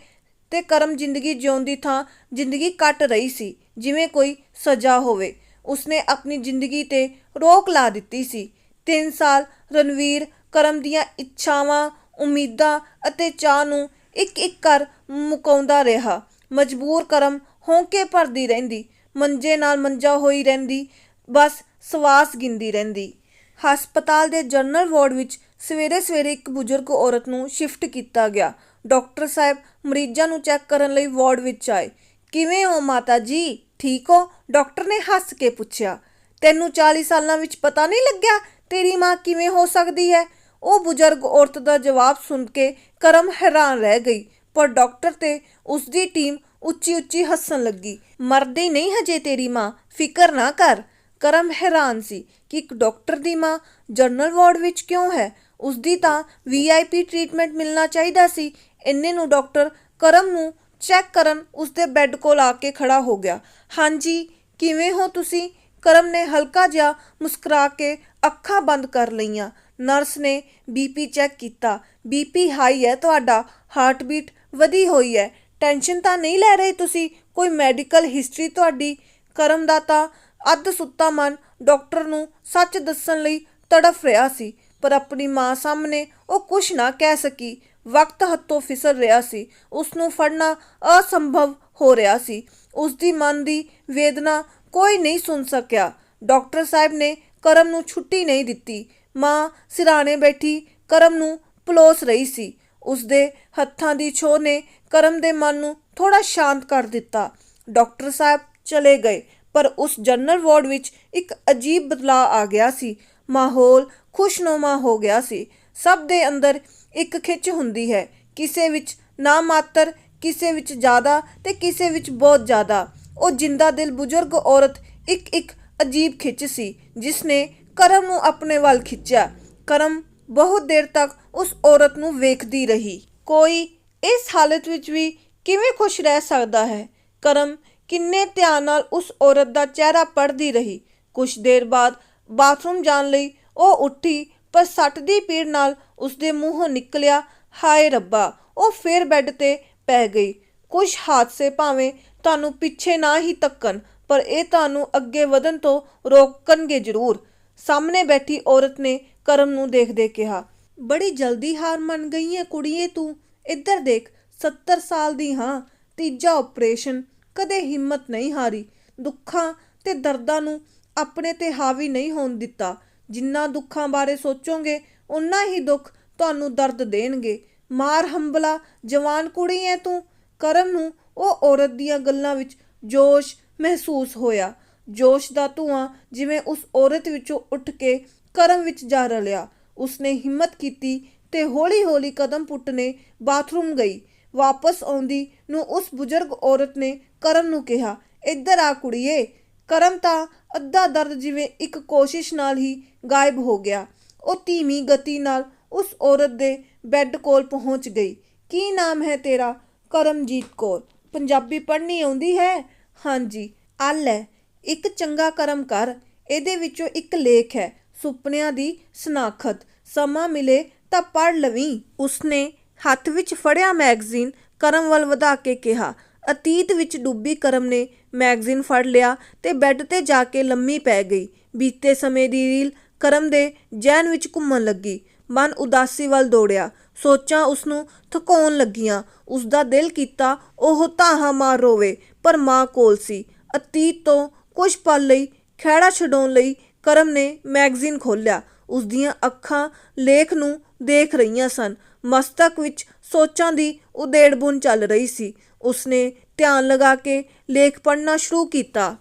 ਤੇ ਕਰਮ ਜ਼ਿੰਦਗੀ ਜਿਉਣ ਦੀ ਥਾਂ ਜ਼ਿੰਦਗੀ ਕੱਟ ਰਹੀ ਸੀ, ਜਿਵੇਂ ਕੋਈ ਸਜ਼ਾ ਹੋਵੇ। ਉਸਨੇ ਆਪਣੀ ਜ਼ਿੰਦਗੀ ਤੇ ਰੋਕ ਲਾ ਦਿੱਤੀ ਸੀ। 3 ਸਾਲ ਰਣਵੀਰ ਕਰਮ ਦੀਆਂ ਇੱਛਾਵਾਂ, ਉਮੀਦਾਂ ਅਤੇ ਚਾਅ ਨੂੰ ਇੱਕ-ਇੱਕ ਕਰ ਮੁਕਾਉਂਦਾ ਰਿਹਾ। ਮਜਬੂਰ ਕਰਮ ਹੌਂਕੇ ਭਰਦੀ ਰਹਿੰਦੀ, ਮੰਜੇ ਨਾਲ ਮੰਜਾ ਹੋਈ ਰਹਿੰਦੀ, ਬਸ ਸਵਾਸ ਗਿਣਦੀ ਰਹਿੰਦੀ। ਹਸਪਤਾਲ ਦੇ ਜਨਰਲ ਵਾਰਡ ਵਿੱਚ ਸਵੇਰੇ ਸਵੇਰੇ ਇੱਕ ਬਜ਼ੁਰਗ ਔਰਤ ਨੂੰ ਸ਼ਿਫਟ ਕੀਤਾ ਗਿਆ। ਡਾਕਟਰ ਸਾਹਿਬ ਮਰੀਜ਼ਾਂ ਨੂੰ ਚੈੱਕ ਕਰਨ ਲਈ ਵਾਰਡ ਵਿੱਚ ਆਏ। ਕਿਵੇਂ ਹੋ ਮਾਤਾ ਜੀ, ਠੀਕ ਹੋ? ਡਾਕਟਰ ਨੇ ਹੱਸ ਕੇ ਪੁੱਛਿਆ। ਤੈਨੂੰ 40 ਸਾਲਾਂ ਵਿੱਚ ਪਤਾ ਨਹੀਂ ਲੱਗਿਆ ਤੇਰੀ ਮਾਂ ਕਿਵੇਂ ਹੋ ਸਕਦੀ ਹੈ? ਉਹ ਬਜ਼ੁਰਗ ਔਰਤ ਦਾ ਜਵਾਬ ਸੁਣ ਕੇ ਕਰਮ ਹੈਰਾਨ ਰਹਿ ਗਈ, ਪਰ ਡਾਕਟਰ ਤੇ ਉਸਦੀ ਟੀਮ ਉੱਚੀ ਉੱਚੀ ਹੱਸਣ ਲੱਗੀ। ਮਰਦੀ ਨਹੀਂ ਹਜੇ ਤੇਰੀ ਮਾਂ, ਫਿਕਰ ਨਾ ਕਰ। ਕਰਮ ਹੈਰਾਨ ਸੀ ਕਿ ਇੱਕ ਡਾਕਟਰ ਦੀ ਮਾਂ ਜਨਰਲ ਵਾਰਡ ਵਿੱਚ ਕਿਉਂ ਹੈ। ਉਸਦੀ ਤਾਂ VIP ਟ੍ਰੀਟਮੈਂਟ ਮਿਲਣਾ ਚਾਹੀਦਾ ਸੀ। ਇੰਨੇ ਨੂੰ ਡਾਕਟਰ ਕਰਮ ਨੂੰ ਚੈੱਕ ਕਰਨ ਉਸਦੇ ਬੈੱਡ ਕੋਲ ਆ ਕੇ ਖੜਾ ਹੋ ਗਿਆ। ਹਾਂਜੀ, ਕਿਵੇਂ ਹੋ ਤੁਸੀਂ? ਕਰਮ ਨੇ ਹਲਕਾ ਜਿਹਾ ਮੁਸਕਰਾ ਕੇ ਅੱਖਾਂ ਬੰਦ ਕਰ ਲਈਆਂ। ਨਰਸ ਨੇ BP ਚੈੱਕ ਕੀਤਾ। BP ਹਾਈ ਹੈ ਤੁਹਾਡਾ, ਹਾਰਟਬੀਟ ਵਧੀ ਹੋਈ ਹੈ। ਟੈਨਸ਼ਨ ਤਾਂ ਨਹੀਂ ਲੈ ਰਹੇ ਤੁਸੀਂ? ਕੋਈ ਮੈਡੀਕਲ ਹਿਸਟਰੀ ਤੁਹਾਡੀ? ਕਰਮ ਦਾ ਤਾਂ ਅੱਧ ਸੁੱਤਾ ਮਨ ਡਾਕਟਰ ਨੂੰ ਸੱਚ ਦੱਸਣ ਲਈ ਤੜਫ ਰਿਹਾ ਸੀ, ਪਰ ਆਪਣੀ ਮਾਂ ਸਾਹਮਣੇ ਉਹ ਕੁਛ ਨਾ ਕਹਿ ਸਕੀ। ਵਕਤ ਹੱਥੋਂ ਫਿਸਲ ਰਿਹਾ ਸੀ, ਉਸ ਨੂੰ ਫੜਨਾ ਅਸੰਭਵ ਹੋ ਰਿਹਾ ਸੀ। ਉਸਦੀ ਮਨ ਦੀ ਵੇਦਨਾ ਕੋਈ ਨਹੀਂ ਸੁਣ ਸਕਿਆ। ਡਾਕਟਰ ਸਾਹਿਬ ਨੇ ਕਰਮ ਨੂੰ ਛੁੱਟੀ ਨਹੀਂ ਦਿੱਤੀ। ਮਾਂ ਸਿਰਾਣੇ ਬੈਠੀ ਕਰਮ ਨੂੰ ਪਲੋਸ ਰਹੀ ਸੀ। ਉਸਦੇ ਹੱਥਾਂ ਦੀ ਛੋਹ ਨੇ ਕਰਮ ਦੇ ਮਨ ਨੂੰ ਥੋੜਾ ਸ਼ਾਂਤ ਕਰ ਦਿੱਤਾ। ਡਾਕਟਰ ਸਾਹਿਬ ਚਲੇ ਗਏ, ਪਰ ਉਸ ਜਨਰਲ ਵਾਰਡ ਵਿੱਚ ਇੱਕ ਅਜੀਬ ਬਦਲਾਅ ਆ ਗਿਆ ਸੀ। ਮਾਹੌਲ ਖੁਸ਼ਨੁਮਾ ਹੋ ਗਿਆ ਸੀ। ਸਭ ਦੇ ਅੰਦਰ ਇੱਕ ਖਿੱਚ ਹੁੰਦੀ ਹੈ, ਕਿਸੇ ਵਿੱਚ ਨਾ ਮਾਤਰ, ਕਿਸੇ ਵਿੱਚ ਜ਼ਿਆਦਾ ਤੇ ਕਿਸੇ ਵਿੱਚ ਬਹੁਤ ਜ਼ਿਆਦਾ। ਉਹ ਜਿੰਦਾ ਦਿਲ ਬਜ਼ੁਰਗ ਔਰਤ ਇੱਕ ਅਜੀਬ ਖਿੱਚ ਸੀ ਜਿਸ ਨੇ ਕਰਮ ਨੂੰ ਆਪਣੇ ਵੱਲ ਖਿੱਚਿਆ। ਕਰਮ ਬਹੁਤ ਦੇਰ ਤੱਕ ਉਸ ਔਰਤ ਨੂੰ ਵੇਖਦੀ ਰਹੀ। ਕੋਈ ਇਸ ਹਾਲਤ ਵਿੱਚ ਵੀ ਕਿਵੇਂ ਖੁਸ਼ ਰਹਿ ਸਕਦਾ ਹੈ? ਕਰਮ ਕਿੰਨੇ ਧਿਆਨ ਨਾਲ ਉਸ ਔਰਤ ਦਾ ਚਿਹਰਾ ਪੜ੍ਹਦੀ ਰਹੀ। ਕੁਛ ਦੇਰ ਬਾਅਦ ਬਾਥਰੂਮ ਜਾਣ ਲਈ ਉਹ ਉੱਠੀ, ਪਰ ਸੱਟ ਦੀ ਪੀੜ ਨਾਲ ਉਸਦੇ ਮੂੰਹੋਂ ਨਿਕਲਿਆ ਹਾਏ ਰੱਬਾ। ਉਹ ਫਿਰ ਬੈੱਡ ਤੇ ਪੈ ਗਈ। ਕੁਝ ਹਾਦਸੇ ਭਾਵੇਂ ਤੁਹਾਨੂੰ ਪਿੱਛੇ ਨਾ ਹੀ ਧੱਕਣ, ਪਰ ਇਹ ਤੁਹਾਨੂੰ ਅੱਗੇ ਵਧਣ ਤੋਂ ਰੋਕਣਗੇ ਜ਼ਰੂਰ। ਸਾਹਮਣੇ ਬੈਠੀ ਔਰਤ ਨੇ ਕਰਮ ਨੂੰ ਦੇਖਦੇ ਕਿਹਾ। ਬੜੀ ਜਲਦੀ ਹਾਰ ਮੰਨ ਗਈ ਹੈ ਕੁੜੀਏ ਤੂੰ। ਇੱਧਰ ਦੇਖ, 70 ਸਾਲ ਦੀ ਹਾਂ, ਤੀਜਾ ਆਪਰੇਸ਼ਨ, ਕਦੇ ਹਿੰਮਤ ਨਹੀਂ ਹਾਰੀ। ਦੁੱਖਾਂ ਤੇ ਦਰਦਾਂ ਨੂੰ ਆਪਣੇ ਤੇ ਹਾਵੀ ਨਹੀਂ ਹੋਣ ਦਿੱਤਾ। ਜਿੰਨਾ ਦੁੱਖਾਂ ਬਾਰੇ ਸੋਚੋਗੇ ਉਨਾ ਹੀ ਦੁੱਖ ਤੁਹਾਨੂੰ ਦਰਦ ਦੇਣਗੇ। ਮਾਰ ਹੰਬਲਾ ਜਵਾਨ ਕੁੜੀ ਹੈ ਤੂੰ। ਕਰਮ ਨੂੰ ਉਹ ਔਰਤ ਦੀਆਂ ਗੱਲਾਂ ਵਿੱਚ ਜੋਸ਼ ਮਹਿਸੂਸ ਹੋਇਆ। ਜੋਸ਼ ਦਾ ਧੂੰਆਂ ਜਿਵੇਂ ਉਸ ਔਰਤ ਵਿੱਚੋਂ ਉੱਠ ਕੇ ਕਰਮ ਵਿੱਚ ਜਾ ਰਲਿਆ। ਉਸਨੇ ਹਿੰਮਤ ਕੀਤੀ ਤੇ ਹੌਲੀ ਹੌਲੀ ਕਦਮ ਪੁੱਟਣੇ ਬਾਥਰੂਮ ਗਈ। ਵਾਪਸ ਆਉਂਦੀ ਨੂੰ ਉਸ ਬਜ਼ੁਰਗ ਔਰਤ ਨੇ ਕਰਮ ਨੂੰ ਕਿਹਾ, ਇੱਧਰ ਆ ਕੁੜੀਏ। ਕਰਮ ਤਾਂ ਅੱਧਾ ਦਰਦ ਜਿਵੇਂ ਇੱਕ ਕੋਸ਼ਿਸ਼ ਨਾਲ ਹੀ ਗਾਇਬ ਹੋ ਗਿਆ। ਉਹ ਧੀਮੀ ਗਤੀ ਨਾਲ ਉਸ ਔਰਤ ਦੇ ਬੈੱਡ ਕੋਲ ਪਹੁੰਚ ਗਈ। ਕੀ ਨਾਮ ਹੈ ਤੇਰਾ? ਕਰਮਜੀਤ ਕੌਰ। ਪੰਜਾਬੀ ਪੜ੍ਹਨੀ ਆਉਂਦੀ ਹੈ? ਹਾਂਜੀ। ਆ ਲੈ, ਇੱਕ ਚੰਗਾ ਕਰਮ ਕਰ। ਇਹਦੇ ਵਿੱਚੋਂ ਇੱਕ ਲੇਖ ਹੈ, ਸੁਪਨਿਆਂ ਦੀ ਸਨਾਖਤ। ਸਮਾਂ ਮਿਲੇ ਤਾਂ ਪੜ੍ਹ ਲਵੀਂ। ਉਸਨੇ ਹੱਥ ਵਿੱਚ ਫੜਿਆ ਮੈਗਜ਼ੀਨ ਕਰਮ ਵੱਲ ਵਧਾ ਕੇ ਕਿਹਾ। ਅਤੀਤ ਵਿੱਚ ਡੁੱਬੀ ਕਰਮ ਨੇ ਮੈਗਜ਼ੀਨ ਫੜ ਲਿਆ ਤੇ ਬੈੱਡ ਤੇ ਜਾ ਕੇ ਲੰਮੀ ਪੈ ਗਈ। ਬੀਤੇ ਸਮੇਂ ਦੀ ਰੀਲ ਕਰਮ ਦੇ ਜ਼ਹਿਨ ਵਿੱਚ ਘੁੰਮਣ ਲੱਗੀ। ਮਨ ਉਦਾਸੀ ਵੱਲ ਦੌੜਿਆ। ਸੋਚਾਂ ਉਸਨੂੰ ਥਕਾਉਣ ਲੱਗੀਆਂ। ਉਸਦਾ ਦਿਲ ਕੀਤਾ ਉਹ ਧਾਹਾਂ ਮਾਰ ਰੋਵੇ, ਪਰ ਮਾਂ ਕੋਲ ਸੀ। ਅਤੀਤ ਤੋਂ ਕੁਝ ਪਲ ਲਈ ਖਹਿੜਾ ਛਡਾਉਣ ਲਈ ਕਰਮ ਨੇ ਮੈਗਜ਼ੀਨ ਖੋਲ੍ਹਿਆ। ਉਸਦੀਆਂ ਅੱਖਾਂ ਲੇਖ ਨੂੰ ਦੇਖ ਰਹੀਆਂ ਸਨ। ਮਸਤਕ ਵਿੱਚ ਸੋਚਾਂ ਦੀ ਉਧੇੜ-ਬੁਣ ਚੱਲ ਰਹੀ ਸੀ। ਉਸਨੇ ਧਿਆਨ ਲਗਾ ਕੇ ਲੇਖ ਪੜ੍ਹਨਾ ਸ਼ੁਰੂ ਕੀਤਾ।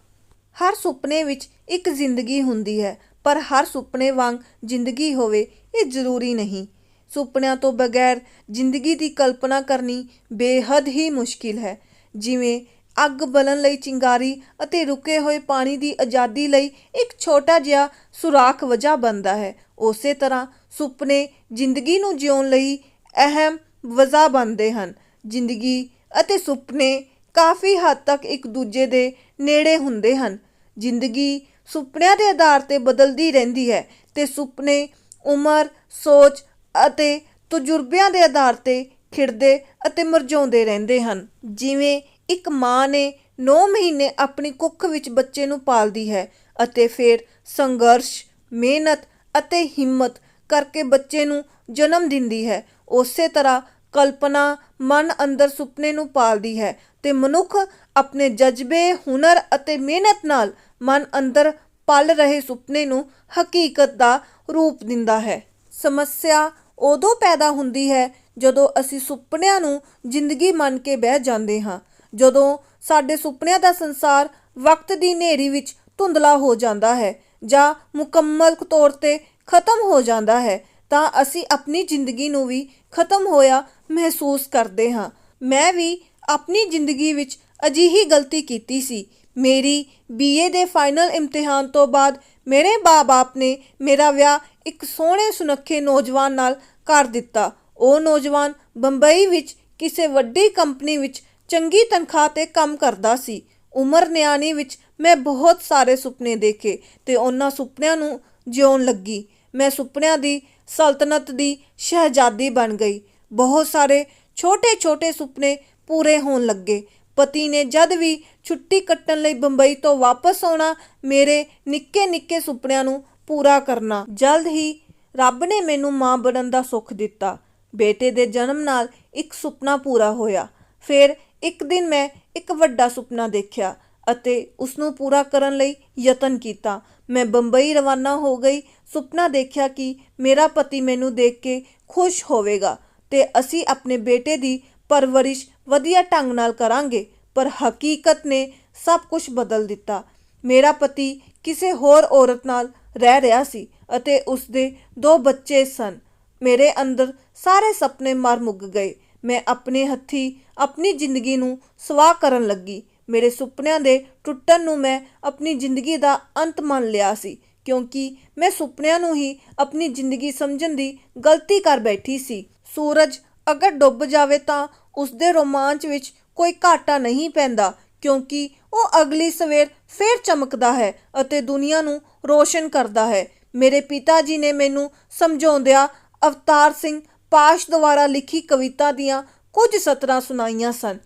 ਹਰ ਸੁਪਨੇ ਵਿੱਚ ਇੱਕ ਜ਼ਿੰਦਗੀ ਹੁੰਦੀ ਹੈ, ਪਰ ਹਰ ਸੁਪਨੇ ਵਾਂਗ ਜ਼ਿੰਦਗੀ ਹੋਵੇ ਇਹ ਜ਼ਰੂਰੀ ਨਹੀਂ। ਸੁਪਨਿਆਂ ਤੋਂ ਬਗੈਰ ਜ਼ਿੰਦਗੀ ਦੀ ਕਲਪਨਾ ਕਰਨੀ ਬੇਹੱਦ ਹੀ ਮੁਸ਼ਕਿਲ ਹੈ। ਜਿਵੇਂ ਅੱਗ ਬਲਣ ਲਈ ਚਿੰਗਾਰੀ ਅਤੇ ਰੁਕੇ ਹੋਏ ਪਾਣੀ ਦੀ ਆਜ਼ਾਦੀ ਲਈ ਇੱਕ ਛੋਟਾ ਜਿਹਾ ਸੁਰਾਖ ਵਜ੍ਹਾ ਬਣਦਾ ਹੈ, ਉਸੇ ਤਰ੍ਹਾਂ ਸੁਪਨੇ ਜ਼ਿੰਦਗੀ ਨੂੰ ਜਿਉਣ ਲਈ ਅਹਿਮ ਵਜ੍ਹਾ ਬਣਦੇ ਹਨ। ਜ਼ਿੰਦਗੀ ਅਤੇ ਸੁਪਨੇ ਕਾਫੀ ਹੱਦ ਤੱਕ ਇੱਕ ਦੂਜੇ ਦੇ ਨੇੜੇ ਹੁੰਦੇ ਹਨ। ਜ਼ਿੰਦਗੀ ਸੁਪਨਿਆਂ ਦੇ ਆਧਾਰ ਤੇ ਬਦਲਦੀ ਰਹਿੰਦੀ ਹੈ ਤੇ ਸੁਪਨੇ ਉਮਰ, ਸੋਚ ਅਤੇ ਤਜੁਰਬਿਆਂ ਦੇ ਆਧਾਰ ਤੇ ਖਿੜਦੇ ਅਤੇ ਮੁਰਝਾਉਂਦੇ ਰਹਿੰਦੇ ਹਨ। ਜਿਵੇਂ ਇੱਕ ਮਾਂ ਨੇ 9 ਮਹੀਨੇ ਆਪਣੀ ਕੁੱਖ ਵਿੱਚ ਬੱਚੇ ਨੂੰ ਪਾਲਦੀ ਹੈ ਅਤੇ ਫਿਰ ਸੰਘਰਸ਼, ਮਿਹਨਤ ਅਤੇ ਹਿੰਮਤ ਕਰਕੇ ਬੱਚੇ ਨੂੰ ਜਨਮ ਦਿੰਦੀ ਹੈ, ਉਸੇ ਤਰ੍ਹਾਂ ਕਲਪਨਾ ਮਨ ਅੰਦਰ ਸੁਪਨੇ ਨੂੰ ਪਾਲਦੀ ਹੈ ਤੇ ਮਨੁੱਖ ਆਪਣੇ ਜਜ਼ਬੇ, ਹੁਨਰ ਅਤੇ ਮਿਹਨਤ ਨਾਲ ਮਨ ਅੰਦਰ ਪਲ ਰਹੇ ਸੁਪਨੇ ਨੂੰ ਹਕੀਕਤ ਦਾ ਰੂਪ ਦਿੰਦਾ ਹੈ। ਸਮੱਸਿਆ ਉਦੋਂ ਪੈਦਾ ਹੁੰਦੀ ਹੈ ਜਦੋਂ ਅਸੀਂ ਸੁਪਨਿਆਂ ਨੂੰ ਜ਼ਿੰਦਗੀ ਮੰਨ ਕੇ ਬਹਿ ਜਾਂਦੇ ਹਾਂ। ਜਦੋਂ ਸਾਡੇ ਸੁਪਨਿਆਂ ਦਾ ਸੰਸਾਰ ਵਕਤ ਦੀ ਹਨੇਰੀ ਵਿੱਚ ਧੁੰਦਲਾ ਹੋ ਜਾਂਦਾ ਹੈ ਜਾਂ ਮੁਕੰਮਲ ਤੌਰ ਤੇ ਖਤਮ ਹੋ ਜਾਂਦਾ ਹੈ ਤਾਂ ਅਸੀਂ ਆਪਣੀ ਜ਼ਿੰਦਗੀ ਨੂੰ ਵੀ ਖਤਮ ਹੋਇਆ ਮਹਿਸੂਸ ਕਰਦੇ ਹਾਂ। ਮੈਂ ਵੀ ਆਪਣੀ ਜ਼ਿੰਦਗੀ ਵਿੱਚ ਅਜਿਹੀ ਗਲਤੀ ਕੀਤੀ ਸੀ। ਮੇਰੀ BA ਦੇ ਫਾਈਨਲ ਇਮਤਿਹਾਨ ਤੋਂ ਬਾਅਦ ਮੇਰੇ ਮਾਂ-ਬਾਪ ਨੇ ਮੇਰਾ ਵਿਆਹ ਇੱਕ ਸੋਹਣੇ ਸੁਨੱਖੇ ਨੌਜਵਾਨ ਨਾਲ ਕਰ ਦਿੱਤਾ। ਉਹ ਨੌਜਵਾਨ ਬੰਬਈ ਵਿੱਚ ਕਿਸੇ ਵੱਡੀ ਕੰਪਨੀ ਵਿੱਚ ਚੰਗੀ ਤਨਖਾਹ ਤੇ ਕੰਮ ਕਰਦਾ ਸੀ। ਉਮਰ ਨਿਆਣੀ ਵਿੱਚ ਮੈਂ ਬਹੁਤ ਸਾਰੇ ਸੁਪਨੇ ਦੇਖੇ ਤੇ ਉਹਨਾਂ ਸੁਪਨਿਆਂ ਨੂੰ ਜਿਉਣ ਲੱਗੀ। ਮੈਂ ਸੁਪਨਿਆਂ ਦੀ ਸਲਤਨਤ ਦੀ ਸ਼ਹਿਜ਼ਾਦੀ ਬਣ ਗਈ। ਬਹੁਤ ਸਾਰੇ ਛੋਟੇ-ਛੋਟੇ ਸੁਪਨੇ ਪੂਰੇ ਹੋਣ ਲੱਗੇ। ਪਤੀ ਨੇ ਜਦ ਵੀ ਛੁੱਟੀ ਕੱਟਣ ਲਈ ਬੰਬਈ ਤੋਂ ਵਾਪਸ ਆਉਣਾ, ਮੇਰੇ ਨਿੱਕੇ-ਨਿੱਕੇ ਸੁਪਨਿਆਂ ਨੂੰ ਪੂਰਾ ਕਰਨਾ। ਜਲਦ ਹੀ ਰੱਬ ਨੇ ਮੈਨੂੰ ਮਾਂ ਬਣਨ ਦਾ ਸੁੱਖ ਦਿੱਤਾ। ਬੇਟੇ ਦੇ ਜਨਮ ਨਾਲ ਇੱਕ ਸੁਪਨਾ ਪੂਰਾ ਹੋਇਆ। ਫਿਰ ਇੱਕ ਦਿਨ ਮੈਂ ਇੱਕ ਵੱਡਾ ਸੁਪਨਾ ਦੇਖਿਆ ਅਤੇ ਉਸ ਨੂੰ ਪੂਰਾ ਕਰਨ ਲਈ ਯਤਨ ਕੀਤਾ। ਮੈਂ ਬੰਬਈ ਰਵਾਨਾ ਹੋ ਗਈ। ਸੁਪਨਾ ਦੇਖਿਆ ਕਿ ਮੇਰਾ ਪਤੀ ਮੈਨੂੰ ਦੇਖ ਕੇ ਖੁਸ਼ ਹੋਵੇਗਾ ਤੇ ਅਸੀਂ ਆਪਣੇ ਬੇਟੇ ਦੀ ਪਰਵਰਿਸ਼ ਵਧੀਆ ਢੰਗ ਨਾਲ ਕਰਾਂਗੇ। ਪਰ ਹਕੀਕਤ ਨੇ ਸਭ ਕੁਝ ਬਦਲ ਦਿੱਤਾ। ਮੇਰਾ ਪਤੀ ਕਿਸੇ ਹੋਰ ਔਰਤ ਨਾਲ ਰਹਿ ਰਿਹਾ ਸੀ ਅਤੇ ਉਸਦੇ 2 ਬੱਚੇ ਸਨ। ਮੇਰੇ ਅੰਦਰ ਸਾਰੇ ਸੁਪਨੇ ਮਰ ਮੁੱਕ ਗਏ। ਮੈਂ ਆਪਣੇ ਹੱਥੀਂ ਆਪਣੀ ਜ਼ਿੰਦਗੀ ਨੂੰ ਸਵਾਹ ਕਰਨ ਲੱਗੀ। ਮੇਰੇ ਸੁਪਨਿਆਂ ਦੇ ਟੁੱਟਣ ਨੂੰ ਮੈਂ ਆਪਣੀ ਜ਼ਿੰਦਗੀ ਦਾ ਅੰਤ ਮੰਨ ਲਿਆ ਸੀ ਕਿਉਂਕਿ ਮੈਂ ਸੁਪਨਿਆਂ ਨੂੰ ਹੀ ਆਪਣੀ ਜ਼ਿੰਦਗੀ ਸਮਝਣ ਦੀ ਗਲਤੀ ਕਰ ਬੈਠੀ ਸੀ। ਸੂਰਜ ਅਗਰ ਡੁੱਬ ਜਾਵੇ ਤਾਂ ਉਸਦੇ ਰੋਮਾਂਚ ਵਿੱਚ ਕੋਈ ਘਾਟਾ ਨਹੀਂ ਪੈਂਦਾ ਕਿਉਂਕਿ ਉਹ ਅਗਲੀ ਸਵੇਰ ਫਿਰ ਚਮਕਦਾ ਹੈ ਅਤੇ ਦੁਨੀਆ ਨੂੰ ਰੋਸ਼ਨ ਕਰਦਾ ਹੈ। ਮੇਰੇ ਪਿਤਾ ਜੀ ਨੇ ਮੈਨੂੰ ਸਮਝਾਉਂਦਿਆਂ ਅਵਤਾਰ ਸਿੰਘ ਪਾਸ਼ ਦੁਆਰਾ ਲਿਖੀ ਕਵਿਤਾ ਦੀਆਂ ਕੁਝ ਸਤਰਾਂ ਸੁਣਾਈਆਂ ਸਨ।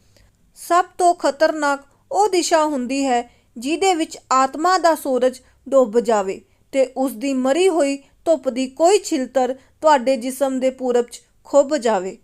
ਸਭ ਤੋਂ ਖਤਰਨਾਕ ਉਹ ਦਿਸ਼ਾ ਹੁੰਦੀ ਹੈ ਜਿਹਦੇ ਵਿੱਚ ਆਤਮਾ ਦਾ ਸੂਰਜ ਡੁੱਬ ਜਾਵੇ ਤੇ ਉਸ ਦੀ ਮਰੀ ਹੋਈ ਧੁੱਪ ਦੀ ਕੋਈ ਛਿਲਤਰ ਤੁਹਾਡੇ ਜਿਸਮ ਦੇ ਪੂਰਬ 'ਚ ਖੁੱਭ ਜਾਵੇ।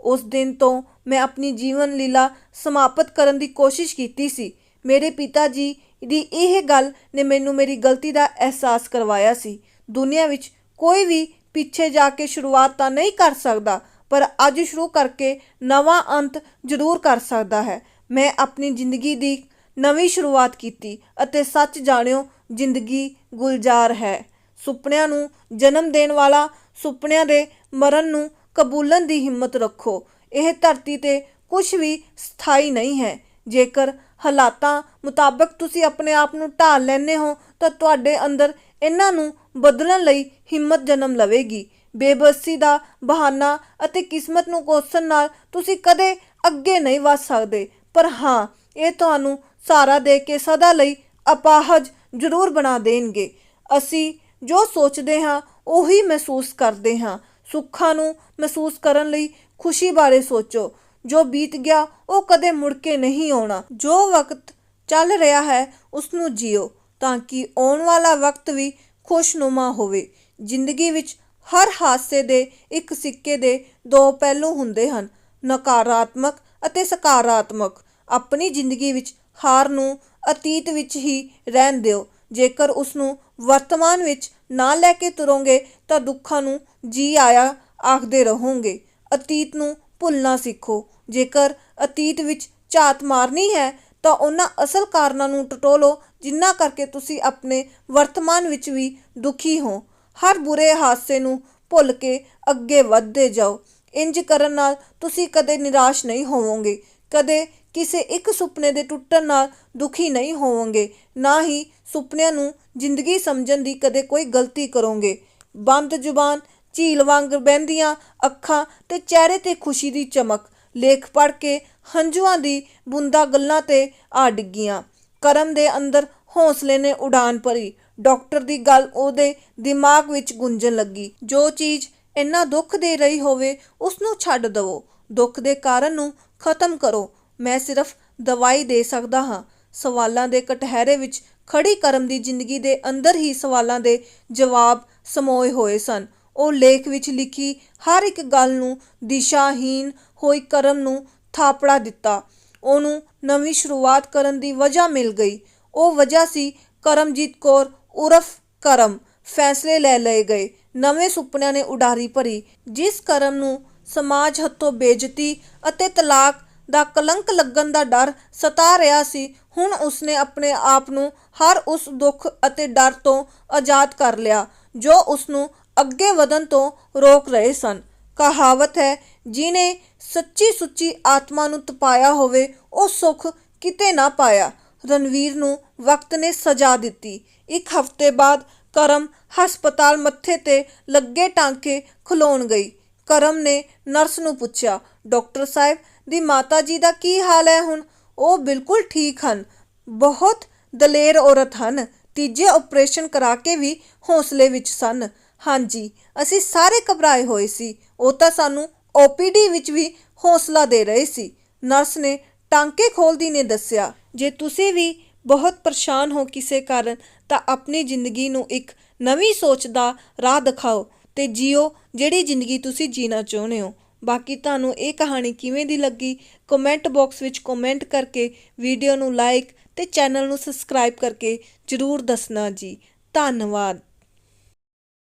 ਉਸ ਦਿਨ ਤੋਂ ਮੈਂ ਆਪਣੀ ਜੀਵਨ ਲੀਲਾ ਸਮਾਪਤ ਕਰਨ ਦੀ ਕੋਸ਼ਿਸ਼ ਕੀਤੀ ਸੀ। ਮੇਰੇ ਪਿਤਾ ਜੀ ਦੀ ਇਹ ਗੱਲ ਨੇ ਮੈਨੂੰ ਮੇਰੀ ਗਲਤੀ ਦਾ ਅਹਿਸਾਸ ਕਰਵਾਇਆ ਸੀ। ਦੁਨੀਆ ਵਿੱਚ ਕੋਈ ਵੀ ਪਿੱਛੇ ਜਾ ਕੇ ਸ਼ੁਰੂਆਤ ਤਾਂ ਨਹੀਂ ਕਰ ਸਕਦਾ ਪਰ ਅੱਜ ਸ਼ੁਰੂ ਕਰਕੇ ਨਵਾਂ ਅੰਤ ਜ਼ਰੂਰ ਕਰ ਸਕਦਾ ਹੈ। ਮੈਂ ਆਪਣੀ ਜ਼ਿੰਦਗੀ ਦੀ ਨਵੀਂ ਸ਼ੁਰੂਆਤ ਕੀਤੀ ਅਤੇ ਸੱਚ ਜਾਣਿਓ ਜ਼ਿੰਦਗੀ ਗੁਲਜ਼ਾਰ ਹੈ। ਸੁਪਨਿਆਂ ਨੂੰ ਜਨਮ ਦੇਣ ਵਾਲਾ, ਸੁਪਨਿਆਂ ਦੇ ਮਰਨ ਨੂੰ ਕਬੂਲਣ ਦੀ ਹਿੰਮਤ ਰੱਖੋ। ਇਹ ਧਰਤੀ ਤੇ ਕੁਝ ਵੀ ਸਥਾਈ ਨਹੀਂ ਹੈ। ਜੇਕਰ ਹਾਲਾਤਾਂ ਮੁਤਾਬਕ ਤੁਸੀਂ ਆਪਣੇ ਆਪ ਨੂੰ ਢਾਲ ਲੈਂਦੇ ਹੋ ਤਾਂ ਤੁਹਾਡੇ ਅੰਦਰ ਇਹਨਾਂ ਨੂੰ ਬਦਲਣ ਲਈ ਹਿੰਮਤ ਜਨਮ ਲਵੇਗੀ। ਬੇਬਸੀ ਦਾ ਬਹਾਨਾ ਅਤੇ ਕਿਸਮਤ ਨੂੰ ਕੋਸਣ ਨਾਲ ਤੁਸੀਂ ਕਦੇ ਅੱਗੇ ਨਹੀਂ ਵਧ ਸਕਦੇ ਪਰ ਹਾਂ, ਇਹ ਤੁਹਾਨੂੰ ਸਹਾਰਾ ਦੇ ਕੇ ਸਦਾ ਲਈ ਅਪਾਹਜ ਜ਼ਰੂਰ ਬਣਾ ਦੇਣਗੇ। ਅਸੀਂ ਜੋ ਸੋਚਦੇ ਹਾਂ ਉਹੀ ਮਹਿਸੂਸ ਕਰਦੇ ਹਾਂ। ਸੁੱਖਾਂ ਨੂੰ ਮਹਿਸੂਸ ਕਰਨ ਲਈ ਖੁਸ਼ੀ ਬਾਰੇ ਸੋਚੋ। ਜੋ ਬੀਤ ਗਿਆ ਉਹ ਕਦੇ ਮੁੜ ਕੇ ਨਹੀਂ ਆਉਣਾ। ਜੋ ਵਕਤ ਚੱਲ ਰਿਹਾ ਹੈ ਉਸ ਨੂੰ ਜੀਓ ਤਾਂ ਕਿ ਆਉਣ ਵਾਲਾ ਵਕਤ ਵੀ ਖੁਸ਼ਨੁਮਾ ਹੋਵੇ। ਜ਼ਿੰਦਗੀ ਵਿੱਚ ਹਰ ਹਾਦਸੇ ਦੇ ਇੱਕ ਸਿੱਕੇ ਦੇ 2 ਪਹਿਲੂ ਹੁੰਦੇ ਹਨ, ਨਕਾਰਾਤਮਕ ਅਤੇ ਸਕਾਰਾਤਮਕ। ਆਪਣੀ ਜ਼ਿੰਦਗੀ ਵਿੱਚ ਹਾਰ ਨੂੰ ਅਤੀਤ ਵਿੱਚ ਹੀ ਰਹਿਣ ਦਿਓ। ਜੇਕਰ ਉਸ ਨੂੰ ਵਰਤਮਾਨ ਵਿੱਚ ਨਾ ਲੈ ਕੇ ਤੁਰੋਗੇ ਤਾਂ ਦੁੱਖਾਂ ਨੂੰ ਜੀ ਆਇਆ ਆਖਦੇ ਰਹੋਗੇ। ਅਤੀਤ ਨੂੰ ਭੁੱਲਣਾ ਸਿੱਖੋ। ਜੇਕਰ ਅਤੀਤ ਵਿੱਚ ਝਾਤ ਮਾਰਨੀ ਹੈ ਤਾਂ ਉਹਨਾਂ ਅਸਲ ਕਾਰਨਾਂ ਨੂੰ ਟਟੋਲੋ ਜਿਨ੍ਹਾਂ ਕਰਕੇ ਤੁਸੀਂ ਆਪਣੇ ਵਰਤਮਾਨ ਵਿੱਚ ਵੀ ਦੁਖੀ ਹੋ। ਹਰ ਬੁਰੇ ਹਾਦਸੇ ਨੂੰ ਭੁੱਲ ਕੇ ਅੱਗੇ ਵਧਦੇ ਜਾਓ। ਇੰਜ ਕਰਨ ਨਾਲ ਤੁਸੀਂ ਕਦੇ ਨਿਰਾਸ਼ ਨਹੀਂ ਹੋਵੋਗੇ, ਕਦੇ ਕਿਸੇ ਇੱਕ ਸੁਪਨੇ ਦੇ ਟੁੱਟਣ ਨਾਲ ਦੁਖੀ ਨਹੀਂ ਹੋਵੋਗੇ, ਨਾ ਹੀ ਸੁਪਨਿਆਂ ਨੂੰ ਜ਼ਿੰਦਗੀ ਸਮਝਣ ਦੀ ਕਦੇ ਕੋਈ ਗਲਤੀ ਕਰੋਗੇ। ਬੰਦ ਜ਼ੁਬਾਨ, ਝੀਲ ਵਾਂਗ ਬਹਿੰਦੀਆਂ ਅੱਖਾਂ ਤੇ ਚਿਹਰੇ ਤੇ ਖੁਸ਼ੀ ਦੀ ਚਮਕ। ਲੇਖ ਪੜ੍ਹ ਕੇ ਹੰਝੂਆਂ ਦੀ ਬੂੰਦਾਂ ਗੱਲਾਂ ਤੇ ਆ ਡਿੱਗੀਆਂ। ਕਰਮ ਦੇ ਅੰਦਰ ਹੌਸਲੇ ਨੇ ਉਡਾਨ ਭਰੀ। ਡਾਕਟਰ ਦੀ ਗੱਲ ਉਹਦੇ ਦਿਮਾਗ ਵਿੱਚ ਗੂੰਜਣ ਲੱਗੀ। ਜੋ ਚੀਜ਼ ਇੰਨਾ ਦੁੱਖ ਦੇ ਰਹੀ ਹੋਵੇ ਉਸ ਨੂੰ ਛੱਡ ਦਵੋ। ਦੁੱਖ ਦੇ ਕਾਰਨ ਨੂੰ ਖਤਮ ਕਰੋ। ਮੈਂ ਸਿਰਫ ਦਵਾਈ ਦੇ ਸਕਦਾ ਹਾਂ। ਸਵਾਲਾਂ ਦੇ ਕਟਹਿਰੇ ਵਿੱਚ ਖੜੀ ਕਰਮ ਦੀ ਜ਼ਿੰਦਗੀ ਦੇ ਅੰਦਰ ਹੀ ਸਵਾਲਾਂ ਦੇ ਜਵਾਬ ਸਮੋਏ ਹੋਏ ਸਨ। ਉਹ ਲੇਖ ਵਿੱਚ ਲਿਖੀ ਹਰ ਇੱਕ ਗੱਲ ਨੂੰ ਦਿਸ਼ਾਹੀਨ ਹੋਈ ਕਰਮ ਨੂੰ ਥਾਪੜਾ ਦਿੱਤਾ। ਉਹਨੂੰ ਨਵੀਂ ਸ਼ੁਰੂਆਤ ਕਰਨ ਦੀ ਵਜ੍ਹਾ ਮਿਲ ਗਈ। ਉਹ ਵਜ੍ਹਾ ਸੀ ਕਰਮਜੀਤ ਕੌਰ ਉਰਫ ਕਰਮ। ਫੈਸਲੇ ਲੈ ਲਏ ਗਏ, ਨਵੇਂ ਸੁਪਨਿਆਂ ਨੇ ਉਡਾਰੀ ਭਰੀ। ਜਿਸ ਕਰਮ ਨੂੰ ਸਮਾਜ ਹੱਥੋਂ ਬੇਇੱਜ਼ਤੀ ਅਤੇ ਤਲਾਕ ਦਾ ਕਲੰਕ ਲੱਗਣ ਦਾ ਡਰ ਸਤਾ ਰਿਹਾ ਸੀ, ਹੁਣ ਉਸਨੇ ਆਪਣੇ ਆਪ ਨੂੰ ਹਰ ਉਸ ਦੁੱਖ ਅਤੇ ਡਰ ਤੋਂ ਆਜ਼ਾਦ ਕਰ ਲਿਆ ਜੋ ਉਸਨੂੰ ਅੱਗੇ ਵਧਣ ਤੋਂ ਰੋਕ ਰਹੇ ਸਨ। ਕਹਾਵਤ ਹੈ, ਜਿਹਨੇ ਸੱਚੀ ਸੁੱਚੀ ਆਤਮਾ ਨੂੰ ਤਪਾਇਆ ਹੋਵੇ ਉਹ ਸੁੱਖ ਕਿਤੇ ਨਾ ਪਾਇਆ। ਰਣਵੀਰ ਨੂੰ ਵਕਤ ਨੇ ਸਜ਼ਾ ਦਿੱਤੀ। ਇੱਕ ਹਫ਼ਤੇ ਬਾਅਦ ਕਰਮ ਹਸਪਤਾਲ ਮੱਥੇ ਤੇ ਲੱਗੇ ਟਾਂਕੇ ਖਲੋਣ ਗਈ। ਕਰਮ ਨੇ ਨਰਸ ਨੂੰ ਪੁੱਛਿਆ, ਡਾਕਟਰ ਸਾਹਿਬ ਦੀ ਮਾਤਾ ਜੀ ਦਾ ਕੀ ਹਾਲ ਹੈ ਹੁਣ? ਉਹ ਬਿਲਕੁਲ ਠੀਕ ਹਨ, ਬਹੁਤ ਦਲੇਰ ਔਰਤ ਹਨ, ਤੀਜੇ ਆਪਰੇਸ਼ਨ ਕਰਾ ਕੇ ਵੀ ਹੌਸਲੇ ਵਿੱਚ ਸਨ। ਹਾਂਜੀ, ਅਸੀਂ ਸਾਰੇ ਘਬਰਾਏ ਹੋਏ ਸੀ, ਉਹ ਤਾਂ ਸਾਨੂੰ OPD ਵਿੱਚ ਵੀ ਹੌਸਲਾ ਦੇ ਰਹੇ ਸੀ, ਨਰਸ ਨੇ ਟਾਂਕੇ ਖੋਲਦੀ ਨੇ ਦੱਸਿਆ। ਜੇ ਤੁਸੀਂ ਵੀ ਬਹੁਤ ਪਰੇਸ਼ਾਨ ਹੋ ਕਿਸੇ ਕਾਰਨ ਤਾਂ ਆਪਣੀ ਜ਼ਿੰਦਗੀ ਨੂੰ ਇੱਕ ਨਵੀਂ ਸੋਚ ਦਾ ਰਾਹ ਦਿਖਾਓ ਤੇ ਜੀਓ ਜਿਹੜੀ ਜ਼ਿੰਦਗੀ ਤੁਸੀਂ ਜੀਣਾ ਚਾਹੁੰਦੇ ਹੋ। ਬਾਕੀ ਤੁਹਾਨੂੰ ਇਹ ਕਹਾਣੀ ਕਿਵੇਂ ਦੀ ਲੱਗੀ ਕਮੈਂਟ ਬਾਕਸ ਵਿੱਚ ਕਮੈਂਟ ਕਰਕੇ ਵੀਡੀਓ ਨੂੰ ਲਾਈਕ ਤੇ ਚੈਨਲ ਨੂੰ ਸਬਸਕ੍ਰਾਈਬ ਕਰਕੇ ਜ਼ਰੂਰ ਦੱਸਣਾ ਜੀ। ਧੰਨਵਾਦ।